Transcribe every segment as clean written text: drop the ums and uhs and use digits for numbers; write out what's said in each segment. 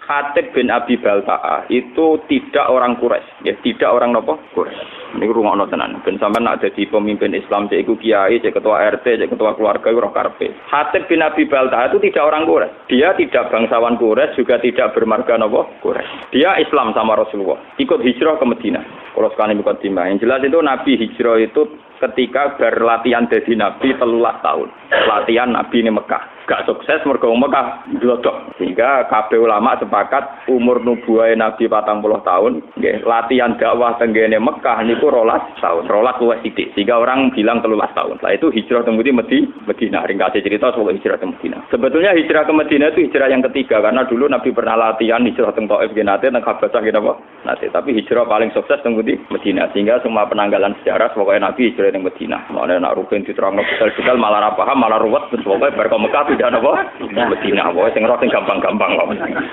Hatib bin Abi Balta'ah itu tidak orang Quraisy, ya tidak orang nopo Quraisy. Ini rungokno tenan. Ben sampean nak dadi pemimpin Islam, cek iku kiai, cek ketua RT, cek ketua keluarga ora karepe. Hatib bin Abi Balta'ah itu tidak orang Quraisy. Dia tidak bangsawan Quraisy, juga tidak bermarga nopo Quraisy. Dia Islam sama Rasulullah, ikut hijrah ke Madinah. Kalau sekali mukadimah, yang jelas itu Nabi hijrah itu ketika berlatihan jadi Nabi 13 tahun. Latihan Nabi ini Mekah. Gak sukses mergo Mekah glodok. Sehingga kabeh ulama sepakat umur nubuwahe Nabi 40 tahun, nggih, latihan dakwah tenggene Mekah niku 12 tahun. 12 luwih sithik. Sehingga orang bilang 13 tahun. Setelah itu hijrah ke Madinah. Ringkasnya cerita soal hijrah ke Madinah. Sebetulnya hijrah ke Madinah itu hijrah yang ketiga karena dulu Nabi pernah latihan hijrah teng Thaif nate teng Habasah napa? Nate, tapi hijrah paling sukses teng Madinah. Sehingga semua penanggalan sejarah pokoknya Nabi hijrah teng Madinah. Makanya nak rugen diterangno detail malah ra paham, malah ruwet terus pokoke bar ke Mekah tidak apa? Madinah wae sing ora sing gampang-gampang kok.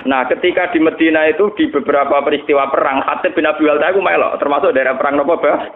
Nah, ketika di Madinah itu di beberapa peristiwa perang Hatib bin Abi Balta'ah iku melok, termasuk daerah perang napa, Badar.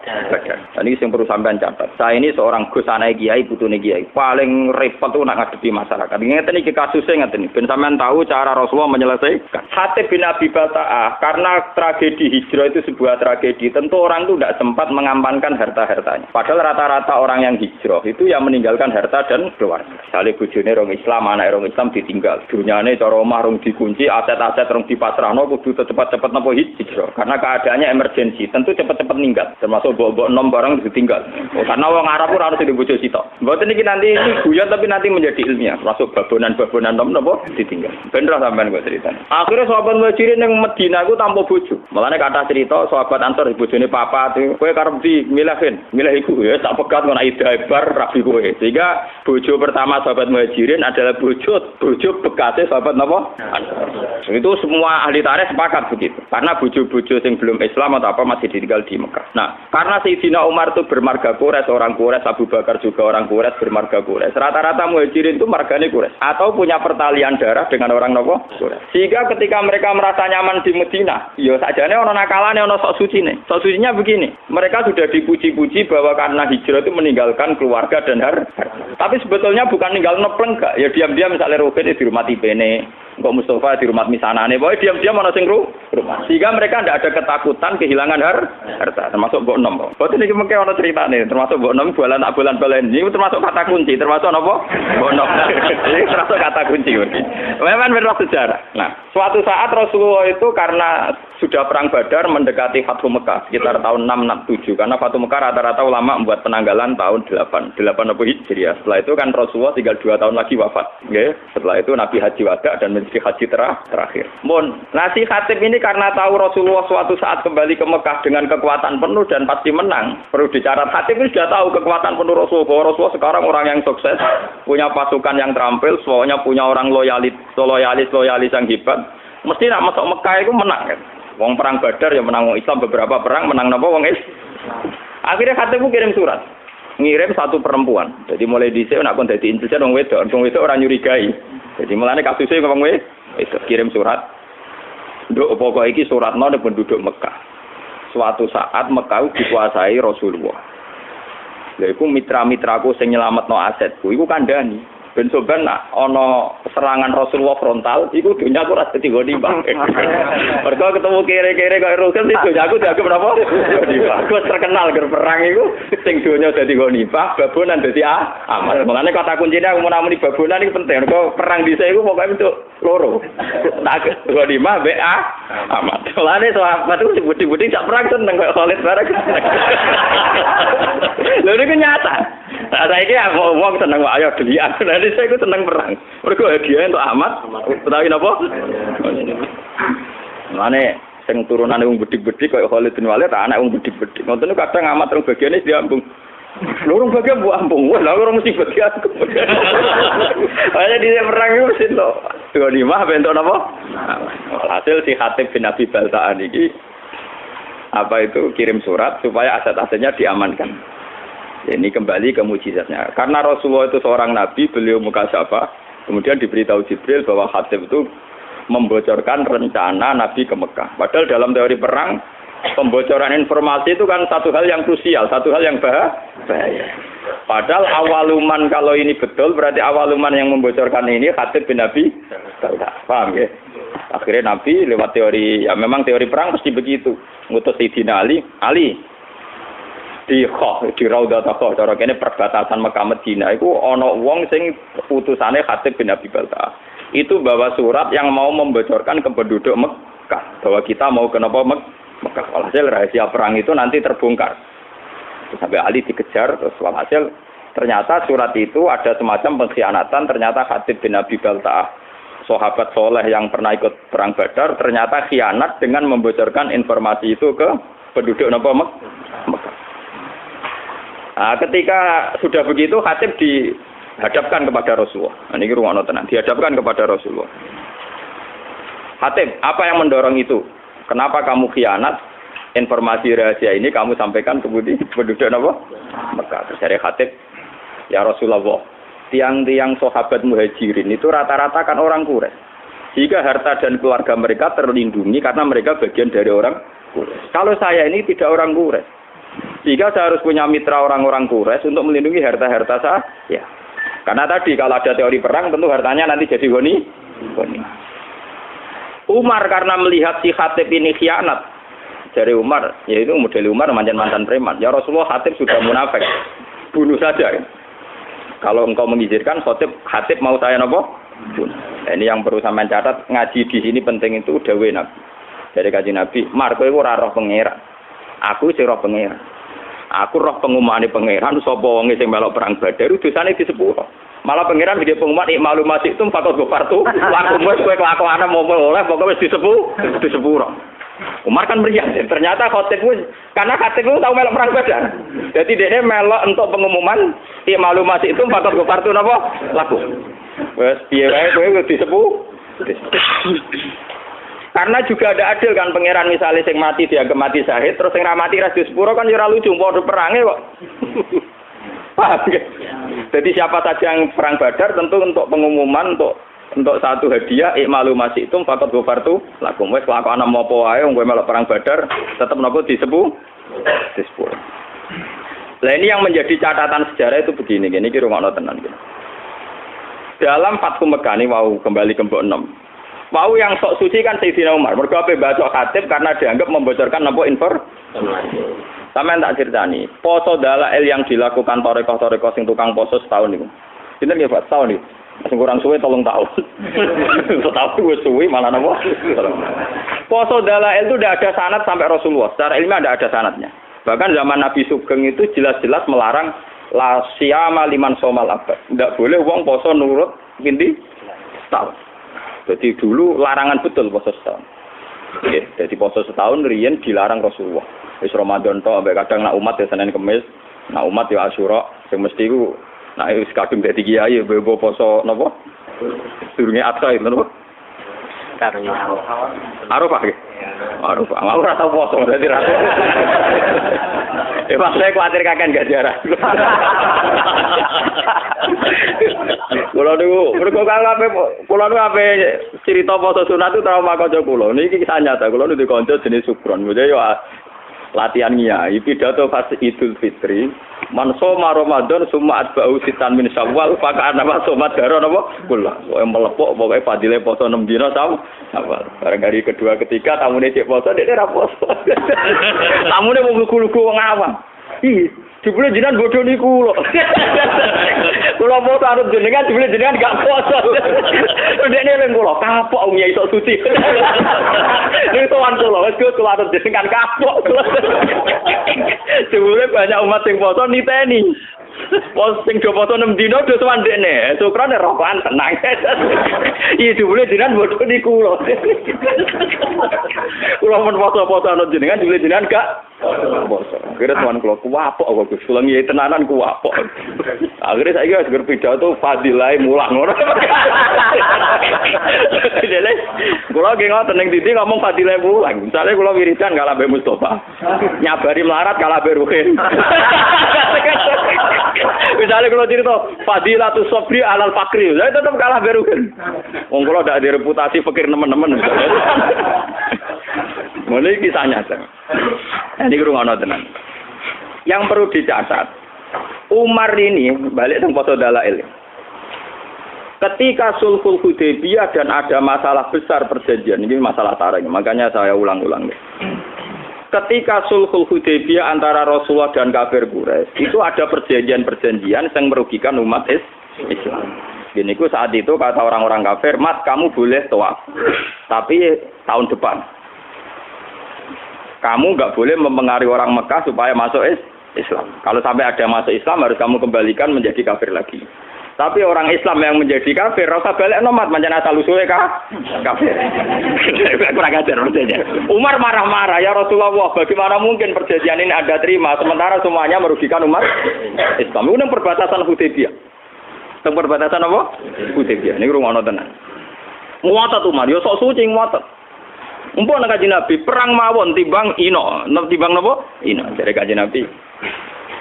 Dan ini sing perlu sampean catat. Saya ini seorang Gus anake kiai, putune kiai. Paling repot tuh nak ngadepi masyarakat. Ngeten iki kasusnya ngeten iki. Ben sampean tahu cara Rasulullah menyelesaikan. Hatib bin Abi Balta'ah karena tragedi hijrah itu sebuah tragedi. Tentu orang itu tidak sempat mengamankan harta-hartanya. Padahal rata-rata orang yang hijrah itu yang meninggalkan harta dan keluarga. Saleh bojone orang Islam, anak orang Islam ditinggal. Dunyane cara omah rong dikunci, aset-aset rong dipasrahno kudu cepat-cepat napa hijrah. Karena keadaannya emergensi, tentu cepat-cepat ninggal. Termasuk bawa-bawa nom barang ditinggal. Karena wong Arab ora harus dibojo sitok. Mboten iki nanti ini guyon tapi nanti menjadi ilmiah. Termasuk babonan-babonan nom napa ditinggal. Ben ra sampean kok ceritane. Akhirnya sahabat Muhajirin yang Madinah ku tanpa bojo. Mulane kata cerita sahabat Ansor bojone papa kowe karep di milih iku ya tak pegat ngono idabar rabi kowe. Sehingga bojo pertama sahabat Muhajirin adalah bojo bekasnya sahabat napa? Itu semua ahli tarikh sepakat begitu. Karena bojo-bojo yang belum Islam atau apa masih ditinggal di Mekah. Nah, karena Sayyidina Umar itu bermarga Quraisy, orang Quraisy, Abu Bakar juga orang Quraisy bermarga Quraisy. Rata-rata Muhajirin itu margane Quraisy atau punya pertalian darah dengan orang napa? Quraisy. Sehingga ketika mereka merasa nyaman di Madinah, ya sakjane ana nakalane ana sok sucine. Sok sucinya begini, mereka sudah dipuji-puji bahwa karena hijrah itu meninggalkan keluarga dan harta. Tapi sebetulnya bukan ninggal nepleng gak, ya diam-diam misalnya Ruben di rumah Tibene, kok Mustafa di rumah misanane, pokoknya diam-diam ana sing rumah. Sehingga mereka tidak ada ketakutan kehilangan harta, termasuk Mbok Nom. Boten iki mengke ana ceritane, termasuk Mbok Nom bulan balen. Ini termasuk kata kunci, termasuk napa? Mbok Nom. Ini termasuk kata kunci iki. Memang benar sejarah. Nah, suatu saat Rasulullah itu karena sudah perang Badar mendekati Fathu Mekah sekitar tahun 667 karena Fathu Mekah rata-rata ulama membuat penanggalan tahun 8 apa Hijriah. Setelah itu kan Rasulullah tinggal 2 tahun lagi wafat. Okay? Setelah itu Nabi haji wada dan menjadi haji terakhir. Nasi Hatib ini karena tahu Rasulullah suatu saat kembali ke Mekah dengan kekuatan penuh dan pasti menang. Perlu dicatat, Hatib ini sudah tahu kekuatan penuh Rasulullah. Bahwa Rasulullah sekarang orang yang sukses, punya pasukan yang terampil, semuanya punya orang loyalis yang hebat. Mesti nak masuk Mekah itu menang kan. Wong perang Badar ya menang wong Islam, beberapa perang menang napa wong Islam. Akhirnya Hatib kirim surat. Ngirim satu perempuan. Jadi mulai dhisik nek kon dadi intelijen wong wedok ora nyurigai. Jadi mulane kasusé wong wedok kirim surat. Nduk pokok iki suratno nek penduduk Mekah. Suatu saat Mekah dikuasai Rasulullah. Lha iku mitra-mitraku sing nyelametno asetku iku kandhani. Ben soban ana serangan Rasulullah frontal, iku dunyaku ora dadi goni bang. Mergo ketemu kere-kere kaya Rugen iki dunyaku dianggap napa? Aku terkenal ger perang iku sing donya dadi goni bang, babonan dadi aman. Mengane kata kuncine aku menamuni babonan iki penting. Mergo perang dhisik iku pokoke untuk loro. Tak goni bang mbek aman. Soalane sahabat itu budi-budi sak perang seneng kaya Khalid bareng. Lha niku nyata. Saiki aku wong seneng wae ayo delian. Jadi saya itu senang perang. Mereka hadiah untuk Ahmad. Tahu apa? Mana yang turunan yang bedik-bedik kayak Khalid bin Walid, anak yang bedik-bedik. Nonton itu kadang Ahmad orang bagiannya diambung. Lorong bagian buah ambung. Wah, lorong mesti bagian. Hanya di perang itu mesti lo. 25 bentuk apa? Hasil si Hatib bin Abi Balta'ah ini apa itu kirim surat supaya aset-asetnya diamankan. Ini kembali ke mukjizatnya. Karena Rasulullah itu seorang nabi, beliau mukasyafah. Kemudian diberitahu Jibril bahwa Hatib itu membocorkan rencana Nabi ke Mekah. Padahal dalam teori perang, pembocoran informasi itu kan satu hal yang krusial, satu hal yang bahaya. Padahal awaluman kalau ini betul, berarti awaluman yang membocorkan ini Hatib bin Abi Balta'ah. Paham ya? Akhirnya Nabi lewat teori, ya memang teori perang pasti begitu. Ngutus Sayyidina Ali di Raudhatul Khoh, cara kene perbatasan Mekah Madinah iku ana wong sing utusane Khatib bin Abi Balta'ah. Itu bawa surat yang mau membocorkan ke penduduk Mekah bahwa kita mau ke Mekah. Walhasil rahasia perang itu nanti terbongkar. Sampai Ali dikejar, terus walhasil ternyata surat itu ada semacam pengkhianatan. Ternyata Khatib bin Abi Balta'ah, sahabat soleh yang pernah ikut perang Badar, ternyata khianat dengan membocorkan informasi itu ke penduduk Mekah. Nah, ketika sudah begitu, Khatib dihadapkan kepada Rasulullah. Nah, ini ruang tenan, dihadapkan kepada Rasulullah. Khatib, apa yang mendorong itu? Kenapa kamu khianat? Informasi rahasia ini kamu sampaikan ke penduduk Mekah. Terus dari Khatib, ya Rasulullah, tiang-tiang sahabat muhajirin itu rata-rata kan orang Quraisy. Jika harta dan keluarga mereka terlindungi karena mereka bagian dari orang Quraisy. Kalau saya ini tidak orang Quraisy, jika saya harus punya mitra orang-orang Quraisy untuk melindungi harta-harta saya. Ya. Karena tadi kalau ada teori perang tentu hartanya nanti jadi goni. Umar karena melihat si Khatib ini khianat. Dari Umar, yaitu model Umar mantan preman. Ya Rasulullah, Khatib sudah munafik. Bunuh saja. Kalau engkau mengizinkan Khatib mau saya bunuh. Ini yang perlu sampean catat, ngaji di sini penting itu dawuh Nabi. Dari kaji Nabi, Mar kowe ora roh pangeran. Aku sing roh pangeran. Aku roh pengumumane pangeran sapa wong sing melok perang Badar dosane disepuro. Malah pangeran bikin pengumuman ikmalu masih itu fakot gofartu. Laku kowe kelakuane mau oleh pokoke wis disepuro. Umar kan meriah, ternyata Khatib karena Khatib itu tahu melok perang Badar. Jadi dia melok untuk pengumuman ikmalu masih itu fakot gofartu napa laku. Wes piye wae kowe disepuro. Karena juga ada adil kan pangeran misalnya sing mati dianggap mati syahid terus sing ra mati ra disepuro kan ora lucu padha perange kok. Paham ya? Jadi siapa saja yang perang Badar tentu untuk pengumuman untuk satu hadiah ikmalu masih itu fakot gofartu lakum wis kelakuan apa wae wong kowe melok perang Badar tetep napa disepuro. Lah ini yang menjadi catatan sejarah itu begini iki rungokno tenan iki. Dalam Fathu Mekah ini mau kembali ke Mbok 6. Mau yang sok suci kan Sayyidina Umar. Mergo ape baca Khatib karena dianggap membocorkan napa informasi. Sampeyan tak critani, poso dalail yang dilakukan torekoh-torekoh sing tukang poso setahun niku. Pinten nggih Pak, setahun niku. Sing kurang suwe 3 tahun. Setahun wis suwe malah napa? Poso dalail itu tidak ada sanad sampai Rasulullah. Secara ilmiah tidak ada sanadnya. Bahkan zaman Nabi Sugeng itu jelas-jelas melarang la siyama liman somal abad. Tidak boleh wong poso nurut pinti setahun. Jadi dulu larangan betul poso setahun. Oke, jadi poso setahun riyen dilarang Rasulullah. Wis Ramadan tok ambek kadang nak umat ya Senin Kamis, nak umat ya Asyura, sing mesti ku nak wis kadung dadi kiai bebo poso napa? Durunge Adha itu napa? Arafah nggih. Arafah. Aku ora tau poso dadi ra. Pas saya kuatir kakek gak jarah. Kula niku mergo kula niku ape cerita poso sunat itu trauma kanca kula. Niki kisah nyata. Kula niku kanca jenis Sukron. Yo latihan nyai pidato pas Idul Fitri. Man soma Ramadan summa atba'u sitan min Syawal faka ana somat daro napa? Kula. Pokoke melepok pokoke fadile poso 6 dina Syawal. Bareng hari kedua ketiga tamune cek poso dekne ra poso. Tamune mau lugu-lugu wong awam. Ih, jebule jenengan bodho niku lho. Kula foto arep jenengan jebule jenengan gak poso. Dekne ning kula kapok wong iso suci. Niku tuan kula wis kula arep jenengan kapok. Jebule banyak umat sing poso niteni. Pos sing do poso 6 dina do tuan dekne. Syukrane rokokan tenang. Iya jebule jenengan bodho niku lho. Kula men foto-foto ana jenengan jebule jenengan gak poso. Akhirnya tuan kula kuwapok kok Gus kula ngiyi tenanan kuwapok. Akhirnya saiki wis ger pidato fadilah mulang ngono. Dene kula ge ngoten ning titik ngomong fadilah mulang. Misale kula wiridan kalah Mbak Mustofa. Nyabari melarat kalah Mbak Ruhin. Misale kula cerita fadilatus sabri alal fakri. Saya tetep kalah Mbak Ruhin. Wong kula ndak ada reputasi fakir nemen-nemen. Mulai kisah nyata. Ini kurang tenan. Yang perlu dicatat, Umar ini balik teng poso dalail. Ketika sulhul Hudaybiyah dan ada masalah besar perjanjian, ini masalah tarik, makanya saya ulang-ulang. Ketika sulhul Hudaybiyah antara Rasulullah dan kafir Quraisy, itu ada perjanjian-perjanjian yang merugikan umat Islam. Jadi saat itu kata orang-orang kafir, Mas kamu boleh tawaf, tapi tahun depan. Kamu nggak boleh mempengaruhi orang Mekah supaya masuk Islam. Kalau sampai ada masuk Islam harus kamu kembalikan menjadi kafir lagi. Tapi orang Islam yang menjadi kafir, rasa balik nomat, macam asal usulnya kafir. Kurang ajar maksudnya. Umar marah-marah, ya Rasulullah, bagaimana mungkin perjanjian ini Anda terima, sementara semuanya merugikan umat Islam. Ini perbatasan Hudaybiyah. Perbatasan apa? Hudaybiyah. Ini rumah tenan. Muatat Umar, ya sok suci muatat. Umpama Kanjeng Nabi perang mawon timbang ino, timbang napa? Ino dari Kanjeng Nabi.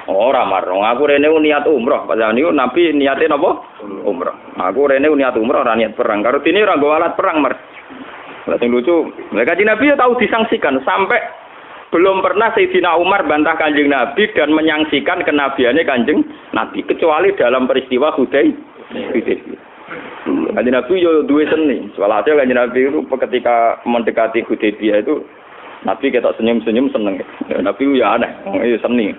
Ora marung, aku rene niat umroh, padahal niku Nabi niate napa? Umroh. Aku rene niat umroh ora niat perang. Karo dene ora nggo alat perang, Mar. Lah sing lucu, Kanjeng Nabi ya tahu disangsikan sampai belum pernah Sayyidina Umar bantah Kanjeng Nabi dan menyangsikan kenabiannya Kanjeng Nabi kecuali dalam peristiwa Hudaybiyah. Kanjeng Nabi yo duwe seni. Walhasil Kanjeng Nabi itu ketika mendekati Hudaybiyah itu Nabi ketok senyum-senyum seneng. Nabi ya aneh, seni.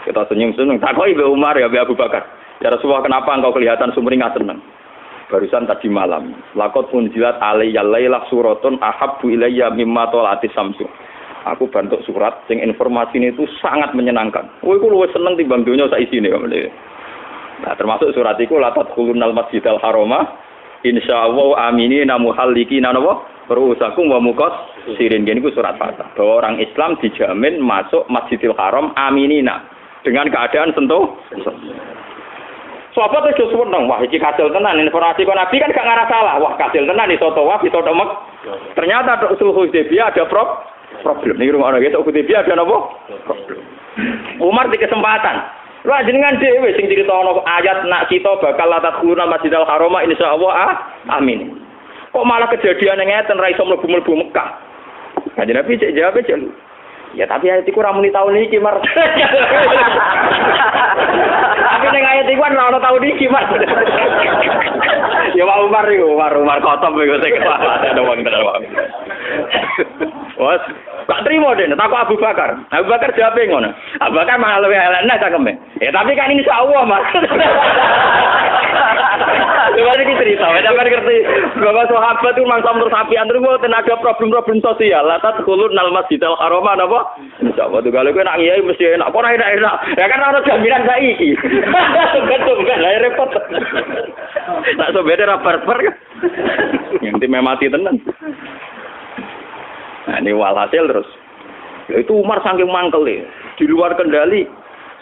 Kita senyum-senyum. Takoki Mbak Umar ya Mbak Abu Bakar. Ya Rasulullah kenapa engkau kelihatan sumringah senang? Barusan tadi malam. Laqad unzilat alayya lailah suratun ahabbu ilayya mimma talati samsu. Aku bantuk surat sing informasinya itu sangat menyenangkan. Oh iku luwih seneng timbang donya sak isine kok. Nah, termasuk surat iku latat khulunal masjidal harama insyaallah aminina muhallikina napa perusakum wa muqas sirin. Gini ku surat Fatah. Bahwa orang Islam dijamin masuk Masjidil Haram aminina. Dengan keadaan sentuh. Sahabat itu seneng, wah iki kasil tenan informasi kok Nabi kan gak ngarah salah. Wah kasil tenan iso tawaf, iso mek. Ternyata usul Hudaybiyah ada problem. Ning rumah ana gitu Hudaybiyah ada napa? Problem. Umar di kesempatan. Lah jenengan dhewe sing critakno ayat nak kita bakal latat khuluna Masjidil Haram insyaallah amin. Kok malah kejadian ngeten ra iso mlebu-mlebu Mekah. Kanjeng Nabi cek jawab cek. Ya tapi ayat iku ora muni taun iki, Mar. Tapi ning ayat iku ora ono taun iki, Mar. Ya Pak Umar iku, Umar kotom iku sing ada wong tenan. Wes, gak trimo den, takok Abu Bakar. Abu Bakar jawab ngono. Abu Bakar malah luwih elek cakeme. Ya tapi kan insyaallah, Mas. Coba iki cerita, sampeyan ngerti bahwa sahabat itu mangsa tersapian terus tenaga problem-problem sosial. Latat kulun nal Masjidil Haram napa? Insyaallah tuh kalau kowe nak ngiyai mesti enak, ora enak. Ya kan ora jaminan saiki. Betul kan, lah repot. Tak sobede ra barbar kan. Nganti mati tenan. Nah, ini walhasil terus. Ya itu Umar saking mangkele, di luar kendali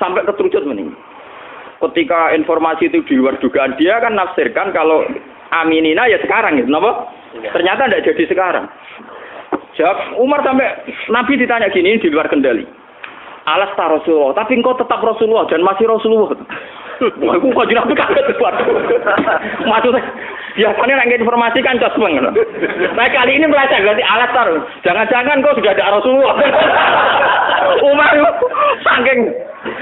sampai keterucut meninggal. Ketika informasi itu di luar dugaan, dia kan nafsirkan kalau aminina ya sekarang gitu, kenapa? Ternyata tidak jadi sekarang. Jawab Umar sampai Nabi ditanya gini di luar kendali. Alas ta Rasulullah, tapi engkau tetap Rasulullah dan masih Rasulullah. Wah, aku kok jenenge kaget waduh. Maksudnya biasanya nang informasi kan cosmeng. Nah kali ini merasa berarti alas tar. Jangan-jangan kau sudah ada Rasulullah. Umar saking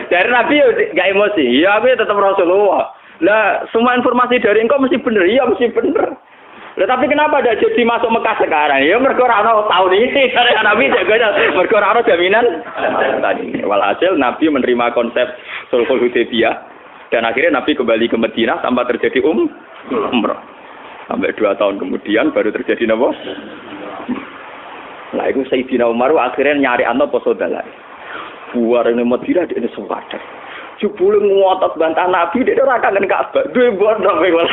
dari Nabi enggak emosi. Ya, tapi tetap Rasulullah. Lah, semua informasi dari engkau mesti benar. Iya, mesti benar. Lah tapi kenapa tidak jadi masuk Mekah sekarang? Ya mergo ora ono tahun ini dari Nabi jaga mergo ora ono jaminan. Tadi walhasil Nabi menerima konsep sulhul Hudaybiyah dan akhirnya Nabi kembali ke Madinah tanpa terjadi umrah. Sampai 2 tahun kemudian baru terjadi napa? Lah itu Sayyidina Umar akhirnya nyari ana poso dalan. Buar ini Madinah di sewadah. Jebule ngotot bantah Nabi dia ora kangen Ka'bah. Duwe bodoh kowe.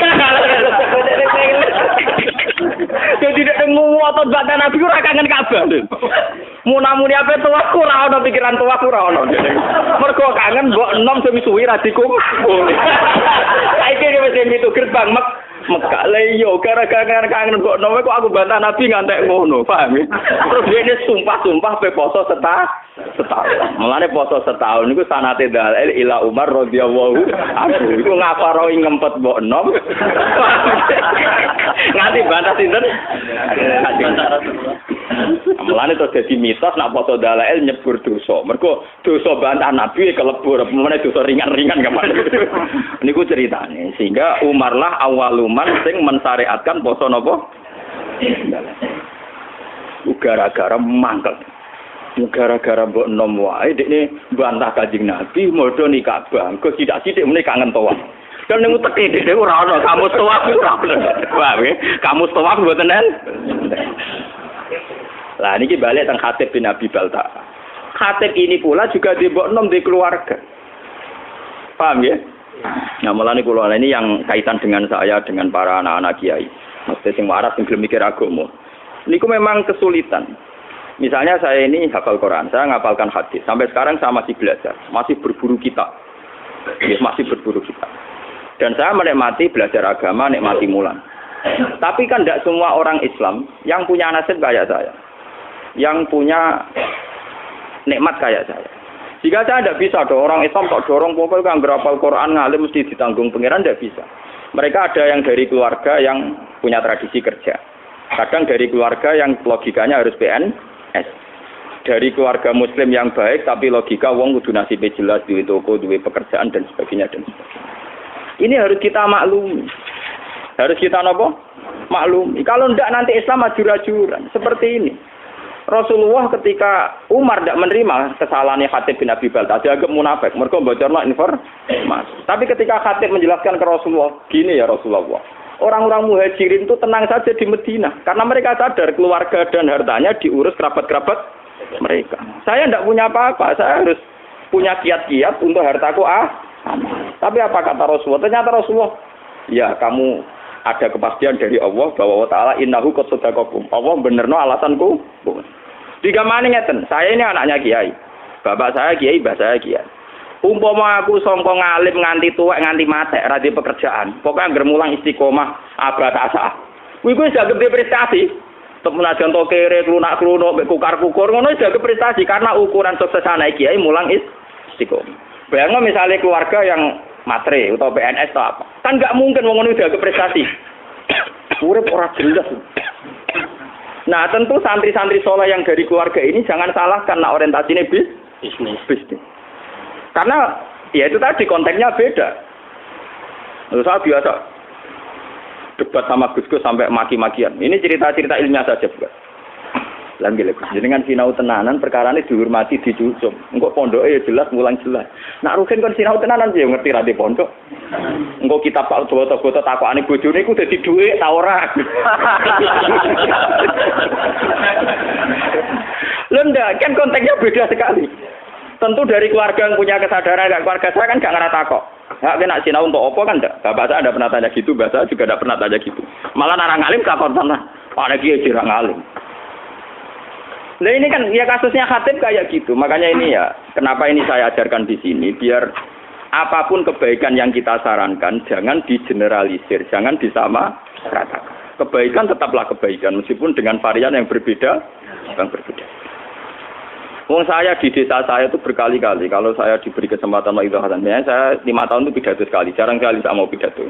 Jadi dia ngotot bantah Nabi ora kangen Ka'bah. Munamuni apa tuwak ora ono pikiran tuwak ora ono. Mergo kangen mbok enom sing suwi ra dikumpul. Saiki wis itu gerbang Mekah lha yo gara-gara kangen mbok enom kok aku bantah Nabi ngantek ngono, paham ya? Terus dia sumpah-sumpah pe poso setahun. Mulane poso setahun niku sanate dalil ila Umar radhiyallahu anhu. Iku ngaparo ngempet mbok enom. Nganti bantah sinten? Mulane terus dadi mitos nak foto dalail nyebur dosa. Mergo dosa bantah Nabi kelebur, meneh dosa ringan-ringan kapan. Niku ceritane. Sehingga Umar lah awaluman sing mensyariatkan poso napa? Gara-gara mangkel. Gara-gara mbok enom wae dekne bantah Kanjeng Nabi modho ning Ka'bah. Kok sithik-sithik meneh kangen toa. Kan ning teke dhewe ora ana kamus tawaf ora ana. Wah, kamus tawaf mboten en. Lah niki balik teng Khatib bin Abi Balta. Khatib ini pula juga di mbok enom di keluarga. Paham ya? Nah, mulane kula ini yang kaitan dengan saya dengan para anak-anak kiai. Mesti sing waras sing gelem mikir agama. Niku memang kesulitan. Misalnya saya ini hafal Quran, saya ngapalkan hadis. Sampai sekarang saya masih belajar, masih berburu kitab. Masih berburu kitab. Dan saya menikmati belajar agama, nikmati mulan. Tapi kan tidak semua orang Islam yang punya nasib kayak saya. Yang punya nikmat kayak saya. Jika saya tidak bisa, orang Islam tak dorong pokoknya kan berapal Quran, ngalim mesti ditanggung pangeran, tidak bisa. Mereka ada yang dari keluarga yang punya tradisi kerja. Kadang dari keluarga yang logikanya harus PNS. Dari keluarga muslim yang baik, tapi logika wong kudu nasibnya jelas, duwe toko, duwe pekerjaan, dan sebagainya, dan sebagainya. Ini harus kita maklumi. Harus kita apa? Maklumi. Kalau tidak nanti Islam ajur-ajuran. Seperti ini. Rasulullah ketika Umar tidak menerima kesalahannya Khatib bin Abi Balta, dianggap munafik. Mereka bocorno informasi. Tapi ketika Khatib menjelaskan ke Rasulullah, gini ya Rasulullah. Orang-orang muhajirin itu tenang saja di Madinah. Karena mereka sadar keluarga dan hartanya diurus kerabat-kerabat mereka. Saya tidak punya apa-apa. Saya harus punya kiat-kiat untuk hartaku Tapi apa kata Rasulullah? Ternyata Rasulullah, ya kamu ada kepastian dari Allah bahwa Allah Ta'ala innahu qad sadaqakum. Allah benerno alasanku. Digamane ngeten, saya ini anaknya kiai. Bapak saya kiai, mbah saya kiai. Umpama aku sangka ngalim nganti tuwek nganti matek ra di pekerjaan, pokoke anggere mulang istiqomah abad asah. Kuwi wis dianggap prestasi. Untuk menajan to kere klunak-klunuk mek kukar-kukur ngono wis dianggap prestasi karena ukuran sukses anak kiai mulang istiqomah. Bayangno misalnya keluarga yang matre atau PNS atau apa. Kan nggak mungkin wong ngono udah prestasi. Urip ora jelas. Nah, tentu santri-santri soleh yang dari keluarga ini jangan salah karena orientasinya bisnis. Karena ya itu tadi konteksnya beda. Lalu saya biasa debat sama Gus-Gus sampai maki-makian. Ini cerita-cerita ilmiah saja, bukan? Lan gile jenengan sinau tenanan perkarane dihormati dijujung. Engko pondoke ya jelas mulang jelas. Nak rugen kon sinau tenanan ya ngerti ra di pondok. Engko kitab Pak foto-foto takokane bojone iku dadi dhuwit ta ora. Lho ndak, kan konteksnya beda sekali. Tentu dari keluarga yang punya kesadaran, keluarga saya kan gak ngerti takok. Ya kena sinau untuk apa kan enggak? Bapak saya ada pernah tanya gitu, bapak saya juga ada pernah tanya gitu. Malah orang alim takon sana. Pak kiai jarang alim. Nah ini kan ya kasusnya Khatib kayak gitu. Makanya ini ya, kenapa ini saya ajarkan di sini biar apapun kebaikan yang kita sarankan jangan digeneralisir, jangan disamaratakan. Kebaikan tetaplah kebaikan meskipun dengan varian yang berbeda. Wong saya di desa saya itu berkali-kali kalau saya diberi kesempatan ma'idhatan, saya 5 tahun itu pidato sekali, jarang sekali saya mau pidato.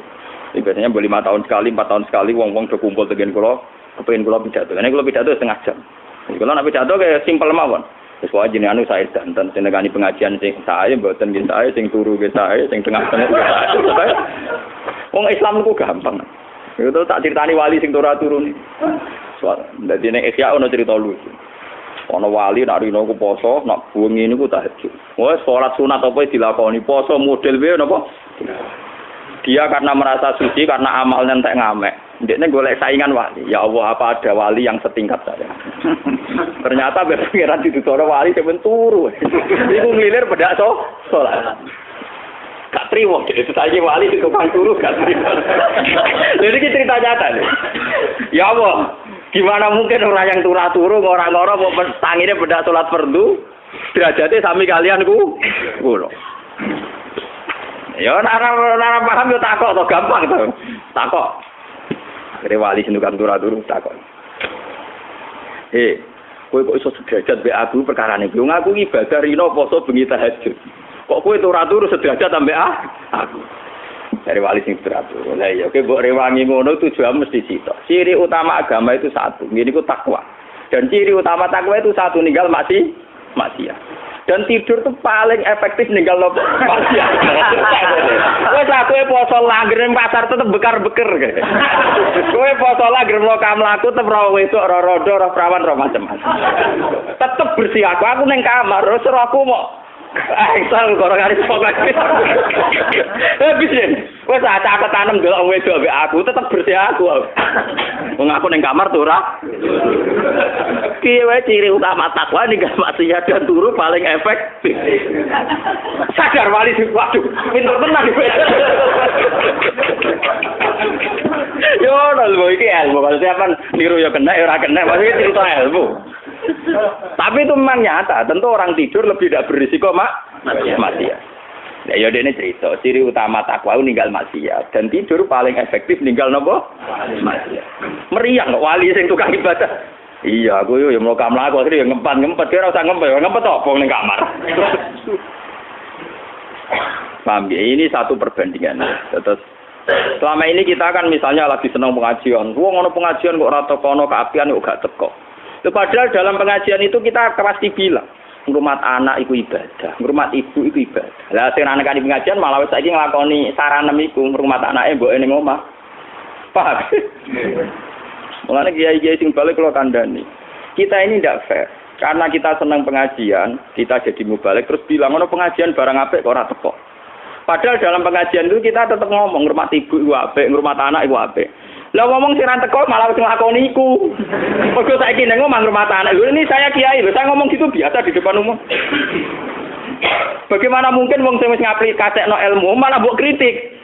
Jadi biasanya 5 tahun sekali, 4 tahun sekali, wong-wong do kumpul tegen kula, kepengin kula pidato. Karena kula pidato setengah jam. Jadi kalau nak pidato kayak simpel mawon. Wis wae jenenge saya danten senengani pengajian sing saya mboten nggih saya sing turu nggih saya sing tengah-tengah saya. Wong Islam niku gampang. Itu tak critani wali sing turu-turu. Dadi nek Ihya ono cerita lucu. Ono wali nak rino ku poso, nak bengi niku tahajud. Wes salat sunat apa dilakoni, poso model wae napa? Dia karena merasa suci karena amalnya entek ngamek. Ndekne golek saingan wali. Ya Allah, apa ada wali yang setingkat saya? Ternyata pengiran dituturo wali sampeyan turu. Iku nglilir bedak salat. Gak trimo, itu saja wali itu tukang turu gak trimo. Jadi cerita nyata nih. Ya Allah, gimana mungkin orang yang turu ngora-ngora mau tangine bedak salat fardu, derajate sami kalian kulo. Ya ora paham yo takok to gampang to. Takok. Kere wali sing tukang turu takok. Kowe kok iso sederajat mbek aku perkarane kuwi ngaku ibadah rino poso bengi tahajud. Kok kowe turu sederajat ambek aku. Dari wali sing teratur. Lah iya, oke mbok rewangi ngono tujuan mesti sitok. Ciri utama agama itu satu, ngene iku takwa. Dan ciri utama takwa itu satu, ninggal maksiat. Dan tidur tuh paling efektif ninggal maksiat. Wes aku poso langgar ning pasar tetep bekar-beker. Kowe poso langgar mlaku mlaku tetep ora wedok, ora rodo, ora prawan, ora macam-macam. Tetep bersih aku ning kamar, terus aku mau asal karo garis pokok. Habis wes tak tanam delok wedok ambek aku tetep bersih aku. Wong aku ning kamar tuh ora. Ki wae ciri utama takwa ninggal maksiat dan turu paling efektif. Sadar wali waduh, pinter tenan iki. Yo lho iki ilmu kalau siapan niru ya kena ora kena, maksudnya cerita ilmu. Tapi itu memang nyata, tentu orang tidur lebih tidak berisiko maksiat. Ya dene cerita, ciri utama takwa ninggal maksiat dan tidur paling efektif ninggal napa? Maksiat. Meriang kok wali sing tukang ibadah. Iya, aku yo mlaku-mlaku akhire yo ngempet ora usah ngempet opo ning kamar. Paham ya? Ini satu perbandingan. Terus selama ini kita kan misalnya lagi senang pengajian. Wong ngono pengajian kok ora tekono keapian kok gak teko. Padahal dalam pengajian itu kita pasti bilang ngrumat anak iku ibadah, ngrumat ibu iku ibadah. Lah sing anak di pengajian malah wis saiki nglakoni saranem iku ngrumat anake mboke ning omah. Paham? Mulane kiai-kiai sing balik kula kandhani. Kita ini ndak fair. Karena kita senang pengajian, kita jadi mubalik terus bilang ono pengajian barang apik kok ora teko. Padahal dalam pengajian itu kita tetap ngomong ngrumat ibu iku apik, ngrumat anak iku apik. Lah ngomong sing ra teko malah wis nglakoni iku. Mergo saiki ning omah ngrumat anak. Ini saya kiai lho, saya ngomong gitu biasa di depan umum. Bagaimana mungkin wong sing wis ngaplikasekno ilmu malah mbok kritik?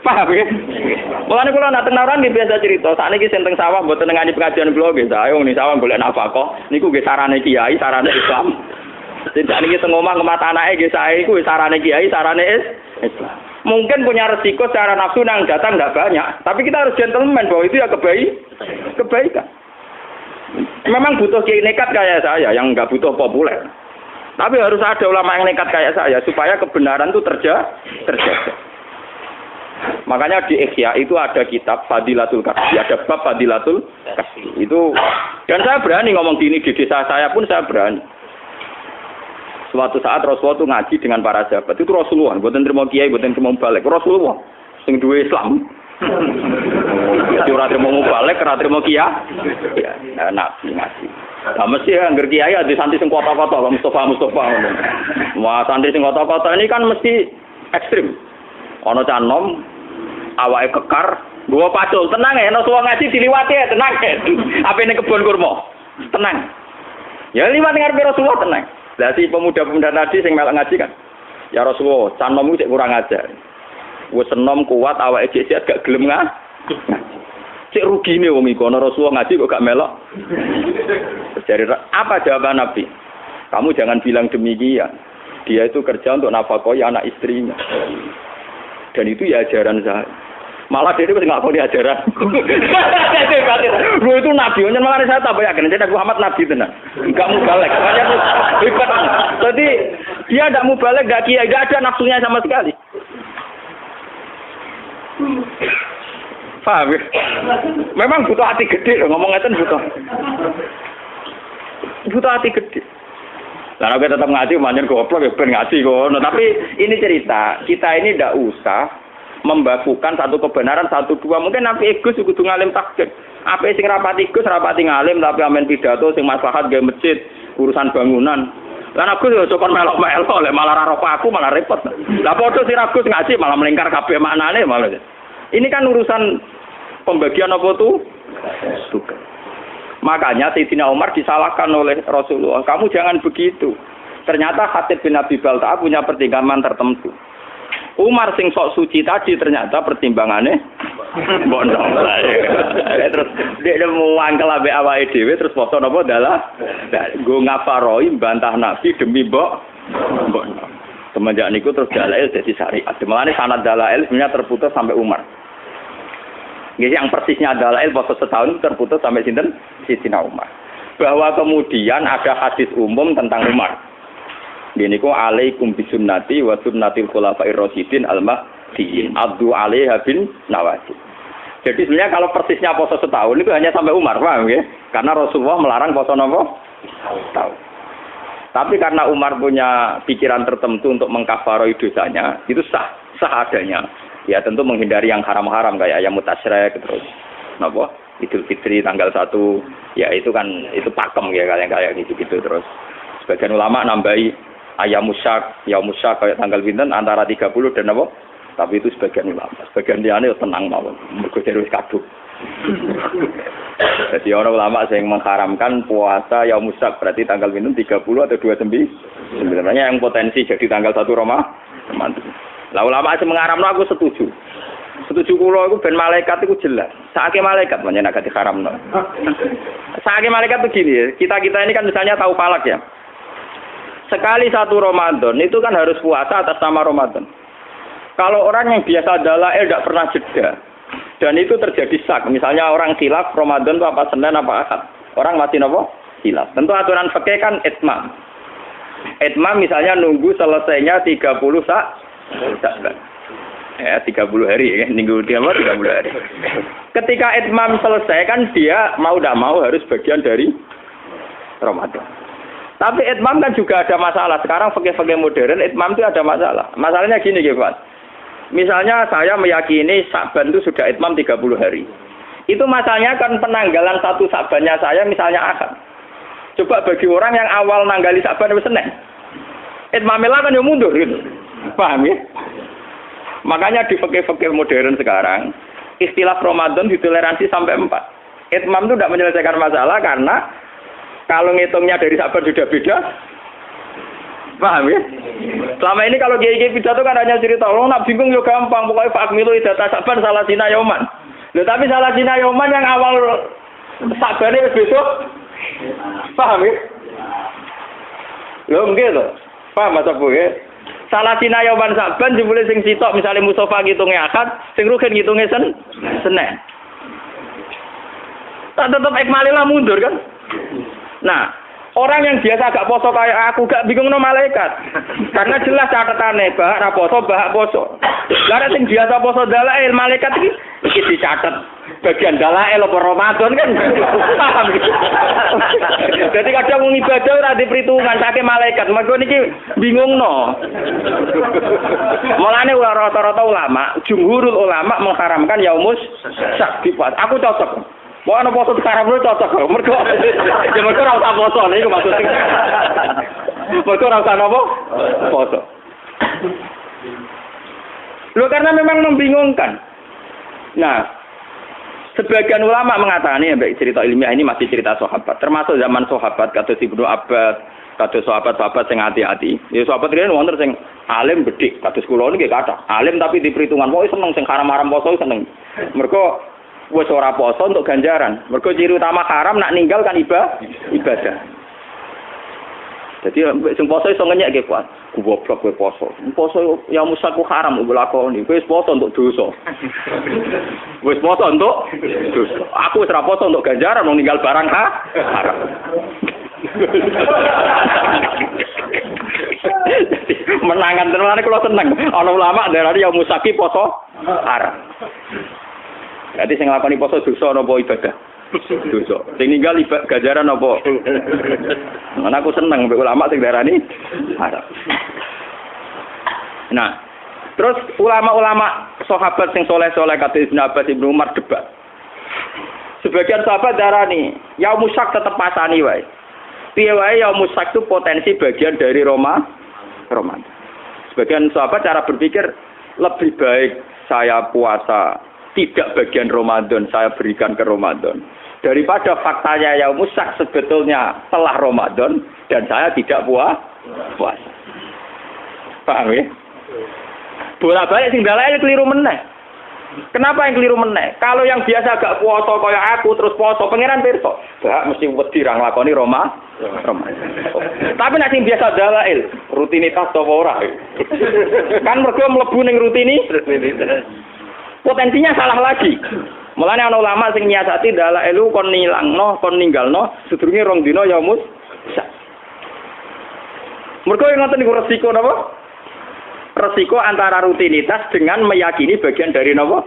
Paham ya? Mulane kula nak tenaran nggih biasa cerita, sakniki sing teng sawah mboten nengani pengajian kula nggih, saya wong ning sawah golek nafkah, niku nggih sarane kiai, sarane Islam. Sing sakniki teng omah ngemat anake nggih sae iku sarane kiai, sarane Islam. Mungkin punya resiko secara nafsu nang datang enggak banyak, tapi kita harus gentleman bahwa itu ya kebaikan. Memang butuh kiai nekat kayak saya yang enggak butuh populer. Tapi harus ada ulama yang nekat kayak saya supaya kebenaran itu terjaga. Makanya di Ihya itu ada kitab Fadilatul Kasbi, ada bab Fadilatul Kasbi. Itu dan saya berani ngomong gini di desa saya pun saya berani. Suatu saat Rasulullah itu ngaji dengan para sahabat. Itu Rasulullah, bukan terima kiai, bukan terima balik. Rasulullah sing duwe Islam. Jadi ora terima balik, ora terima kiai. Ya, nabi ngaji. Nah, mesti angger kiai ada santri sing kota-kota, Mustafa. Wah, santri sing kota-kota ini kan mesti ekstrim. Ana canom awake kekar, nggo pacul, tenang ya, ana suwung ngaji diliwati ya, tenang. Apa ning kebon kurma. Tenang. Ya liwat ning ngarepe Rasulullah tenang. Lah si pemuda-pemuda tadi sing melok ngaji kan. Ya Rasulullah, canommu cek kurang ajar. Wis enom kuat awake cek gak gelem ngaji. Cek rugine wong iku ana Rasulullah ngaji kok gak melok. Jadi apa jawaban Nabi? Kamu jangan bilang demikian. Dia itu kerja untuk nafkahi anak istrinya. Dan itu ya ajaran saya. Malah dia itu nggak mau diajaran. Lu itu nabi, malah saya tak yakin. Jadi Muhammad nabi tenan. Enggak mubalek. Jadi dia tidak mubalek, enggak kiai, enggak ada nafsunya sama sekali. Paham ya? Memang butuh hati gede loh, ngomong ngeten butuh hati gede. Lah nek tetap ngaji manjen goblok ya ben ngaji kono. Tapi ini cerita, kita ini ndak usah membakukan satu kebenaran satu dua. Mungkin Nabi Gus kudu ngalim takdir. Apa sing rapati Gus rapati ngalim tapi amen pidato sing maslahat gawe masjid, urusan bangunan. Lah aku yo cokon melok-melok lek malah ra aku malah repot. Lah padha sing Gus ngaji malah melingkar kabeh maknane malah. Ini kan urusan pembagian apa tuh? Tugas. Makanya Sayyidina Umar disalahkan oleh Rasulullah. Kamu jangan begitu. Ternyata Khatib bin Abi Balta'a punya pertimbangan tertentu. Umar sing sok suci tadi ternyata pertimbangannya bondo. Terus dia mau angkel ambek awake dhewe terus foto napa dalah nggo ngafaroi bantah Nabi demi bondo. Semenjak niku terus dalail jadi syariat. Mulane sanad dalail sebenarnya terputus sampai Umar. Yang persisnya adalah foto setahun terputus sampai sinten Sayyidina Umar. Bahwa kemudian ada hadis umum tentang Umar. Gini kok alaikum bisunnati wa sunnatil khulafair rasyidin al-mahdiyyin. Abdu alaiha bin nawajid. Jadi sebenarnya kalau persisnya poso setahun itu hanya sampai Umar, paham ya? Karena Rasulullah melarang poso nopo setahun. Tapi karena Umar punya pikiran tertentu untuk mengkafaroi dosanya, itu sah adanya. Ya tentu menghindari yang haram-haram kayak ayam mutasyrik terus napa? Idul Fitri tanggal 1, ya itu kan itu pakem ya kayak gitu terus. Sebagian ulama nambahi ayam musak kayak tanggal pinten antara 30 dan apa? Tapi itu sebagian ulama. Sebagian liyane tenang mawon, mergo wis kadung. Jadi orang ulama yang mengharamkan puasa yaum musak berarti tanggal minum 30 atau 29. Sebenarnya yang potensi jadi tanggal 1 Ramadan. Lah ulama sing mengharamno aku setuju. Setuju kula iku ben malaikat iku jelas. Saake malaikat menyang agak diharamno. Saake malaikat tuh gini, kita ini kan misalnya tahu palak ya. Sekali 1 Ramadan itu kan harus puasa atas nama Ramadan. Kalau orang yang biasa dalail tidak pernah jeda, dan itu terjadi sak, misalnya orang khilaf Ramadan itu apa Senin apa Ahad, orang masih nopo khilaf. Tentu aturan fikih kan itmam. Itmam misalnya nunggu selesainya 30 Sya'ban. Ya 30 hari ya, minggu dia mau 30 hari. Ketika itmam selesai kan dia mau tidak mau harus bagian dari Ramadan. Tapi itmam kan juga ada masalah. Sekarang fikih-fikih modern itmam itu ada masalah. Masalahnya gini Pak. Misalnya saya meyakini Sya'ban itu sudah itmam 30 hari. Itu masalahnya kan penanggalan 1 Sya'bannya saya misalnya Ahad. Coba bagi orang yang awal nanggali Sya'ban itu Senin. Itmamnya kan ya mundur gitu. Paham ya? Makanya di fikih-fikih modern sekarang istilah Ramadan ditoleransi sampai 4. Itmam itu tidak menyelesaikan masalah karena kalau ngitungnya dari Sya'ban sudah beda. Paham ya? Selama ini kalau kiai-kiai pidato kan hanya cerita, nak bingung yo gampang, pokoknya fakmilu idata Sya'ban salah sina yoman. Loh tapi salah sina yoman yang awal Sya'ban wis besok. Paham ya? Loh nggih to. Paham Mas Abu ya? Salah sina yoman Sya'ban jebule sing sitok misalnya Mustofa ngitunge Ahad, sing Rugen ngitunge Senin. Tak tetep ikmalilah mundur kan? Nah, orang yang biasa gak poso kayak aku gak bingung no malaikat. Karena jelas catatane bahak ra poso, bahak poso. Lah sing biasa poso dalail malaikat iki dicatet bagian dalail apa Ramadan kan. Paham. Jadi kadang wong ibadah ora diperhitungan sake malaikat. Mergo niki bingungno. Mulane rata-rata ulama, jumhurul ulama mengharamkan yaumus sak dipuas. Aku cocok. Mau ana poso sekarang lu cocok kok. Mergo ya mergo ora usah poso niku maksudnya. Mergo ora usah napa? Poso. Loh karena memang membingungkan. Nah, sebagian ulama mengatakan ya baik cerita ilmiah ini masih cerita sahabat, termasuk zaman sahabat kados Ibnu Abbas, kados sahabat-sahabat sing hati-hati. Ya sahabat riyen wonten sing alim bedhik, kados kula niki kathah. Alim tapi diperhitungan, pokoke seneng sing haram-haram poso seneng. Mergo wis ora poso untuk ganjaran. Mergo ciri utama haram nak ninggal kan ibadah. Jadi sing poso iso ngenyek ge kuat. Goblok kowe poso. Poso ya musaku haram mbok lakoni. Kowe wis poso untuk dosa. Wis poso untuk dosa. Aku wis ora poso untuk ganjaran mau ninggal barang haram. Menangan tenan kula seneng. Ana ulama darani ya musaki poso haram. Berarti sing nglakoni poso dosa napa ibadah? Dosa. Sing ninggal ganjaran napa? Ana aku seneng mbek ulama sing darani haram. Nah, terus ulama-ulama sahabat sing soleh-soleh kata Ibnu Abbas, Ibnu Umar debat. Sebagian sahabat darani, ya musak tetep pasani wae. Piye wae ya musak itu potensi bagian dari Ramadan. Sebagian sahabat cara berpikir lebih baik saya puasa tidak bagian Ramadan saya berikan ke Ramadan daripada faktanya ya musak sebetulnya setelah Ramadan dan saya tidak puasa. Paham ya? Bolak-balik sing dalail keliru meneh. Kenapa yang keliru meneh? Kalau yang biasa gak puasa kaya aku terus puasa pangeran pirsa, gak mesti wedi ra nglakoni Ramadan. Tapi nek sing biasa dalail rutinitas apa ora? Kan mergo mlebu ning rutinitas. Potensinya salah lagi. Mulane ana ulama sing nyiasati dalailu kon nilangno, kon ninggalno sedurunge rong dina ya mus. Mergo ngoten niku resiko napa? Resiko antara rutinitas dengan meyakini bagian dari napa?